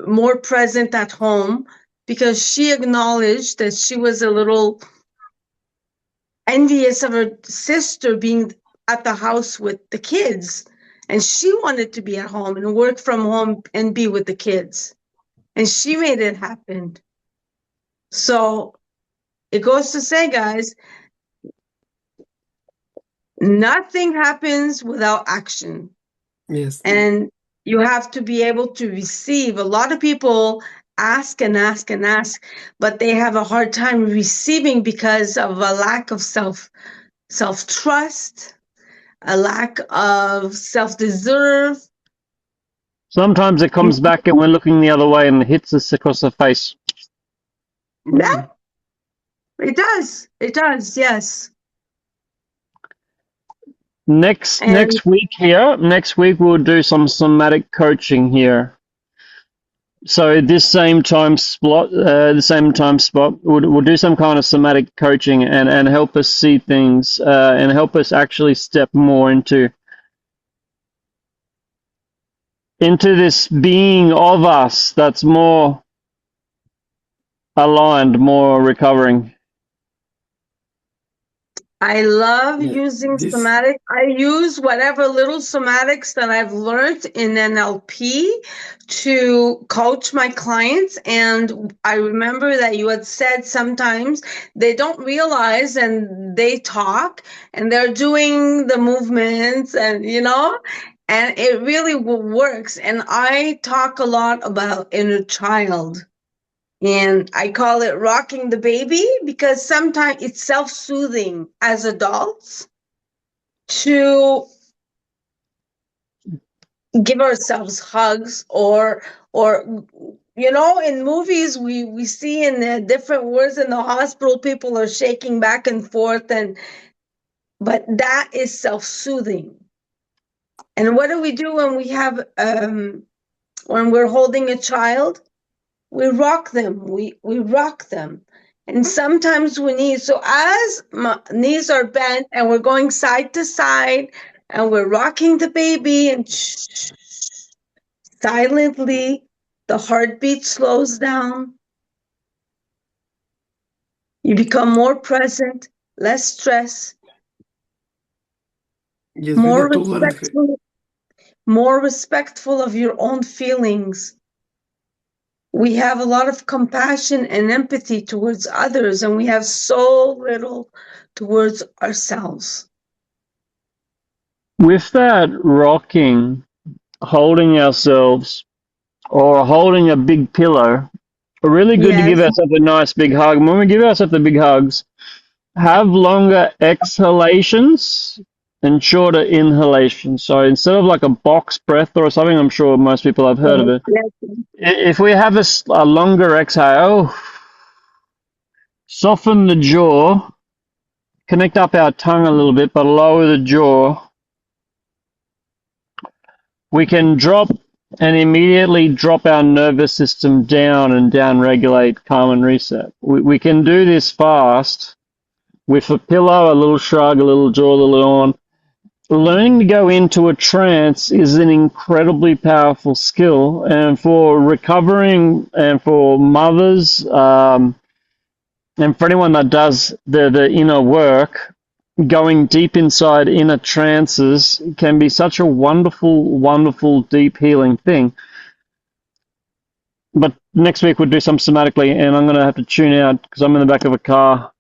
more present at home, because she acknowledged that she was a little envious of her sister being at the house with the kids. And she wanted to be at home and work from home and be with the kids. And she made it happen. So it goes to say, guys, nothing happens without action. Yes. And you have to be able to receive. A lot of people ask and ask and ask, but they have a hard time receiving because of a lack of self-trust, a lack of self-deserve. sometimes it comes back and we're looking the other way and hits us across the face. Yeah, it does. It does, yes. Next week we'll do some somatic coaching here. So this same time spot, we'll do some kind of somatic coaching and help us see things and help us actually step more into this being of us that's more aligned, more recovering. I love using somatic. I use whatever little somatics that I've learned in NLP to coach my clients. And I remember that you had said sometimes they don't realize and they talk and they're doing the movements and, and it really works. And I talk a lot about inner child. And I call it rocking the baby because sometimes it's self-soothing as adults to give ourselves hugs or in movies we see in the different words in the hospital, people are shaking back and forth, but that is self-soothing. And what do we do when we have when we're holding a child? We rock them. We rock them. And sometimes we need, so as my knees are bent and we're going side to side and we're rocking the baby and silently, the heartbeat slows down. You become more present, less stress, Yes, more respectful of your own feelings. We have a lot of compassion and empathy towards others, and we have so little towards ourselves. With that rocking, holding ourselves, or holding a big pillow, really good to give ourselves a nice big hug. And when we give ourselves the big hugs, have longer exhalations and shorter inhalations. So instead of like a box breath or something, I'm sure most people have heard of it. If we have a longer exhale, soften the jaw, connect up our tongue a little bit, but lower the jaw, we can drop and immediately drop our nervous system down and down regulate, calm and reset. We can do this fast with a pillow, a little shrug, a little jaw, a little on. Learning to go into a trance is an incredibly powerful skill, and for recovering and for mothers and for anyone that does the inner work, going deep inside inner trances can be such a wonderful, wonderful, deep healing thing. But next week we'll do some somatically, and I'm going to have to tune out because I'm in the back of a car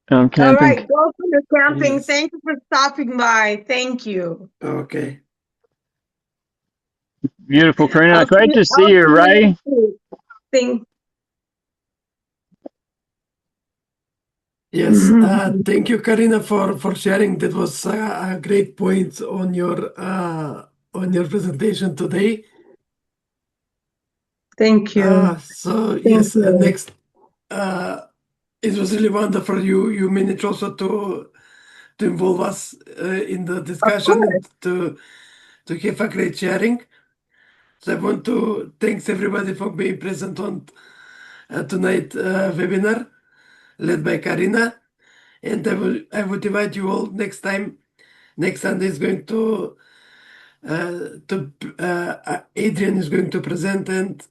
and I'm All camping. right, go for the camping. Yes. Thank you for stopping by. Thank you. Okay. Beautiful, Karina. I'll Great to see I'll you, see Ray. next week. Thank- Yes. Thank you, Karina, for sharing. That was a great point on your presentation today. Thank you. So Thank yes, you. next. It was really wonderful. You managed also to involve us in the Of discussion course. and to have a great sharing. So I want to thanks everybody for being present on tonight webinar led by Karina. And I would invite you all next time. Next Sunday is going to Adrian is going to present and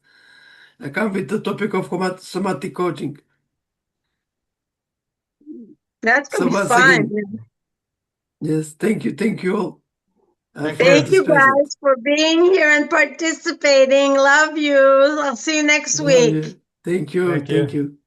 come with the topic of somatic coaching. That's So gonna be once fun. again, yes, thank you all for Thank you participating. guys for being here and participating. Love you. I'll see you next Love week. you. Thank you. Thank you.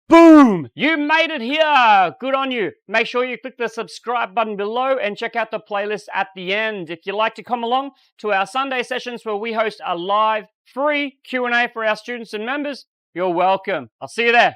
Boom! You made it here! Good on you. Make sure you click the subscribe button below and check out the playlist at the end. If you'd like to come along to our Sunday sessions where we host a live, free Q&A for our students and members, you're welcome. I'll see you there.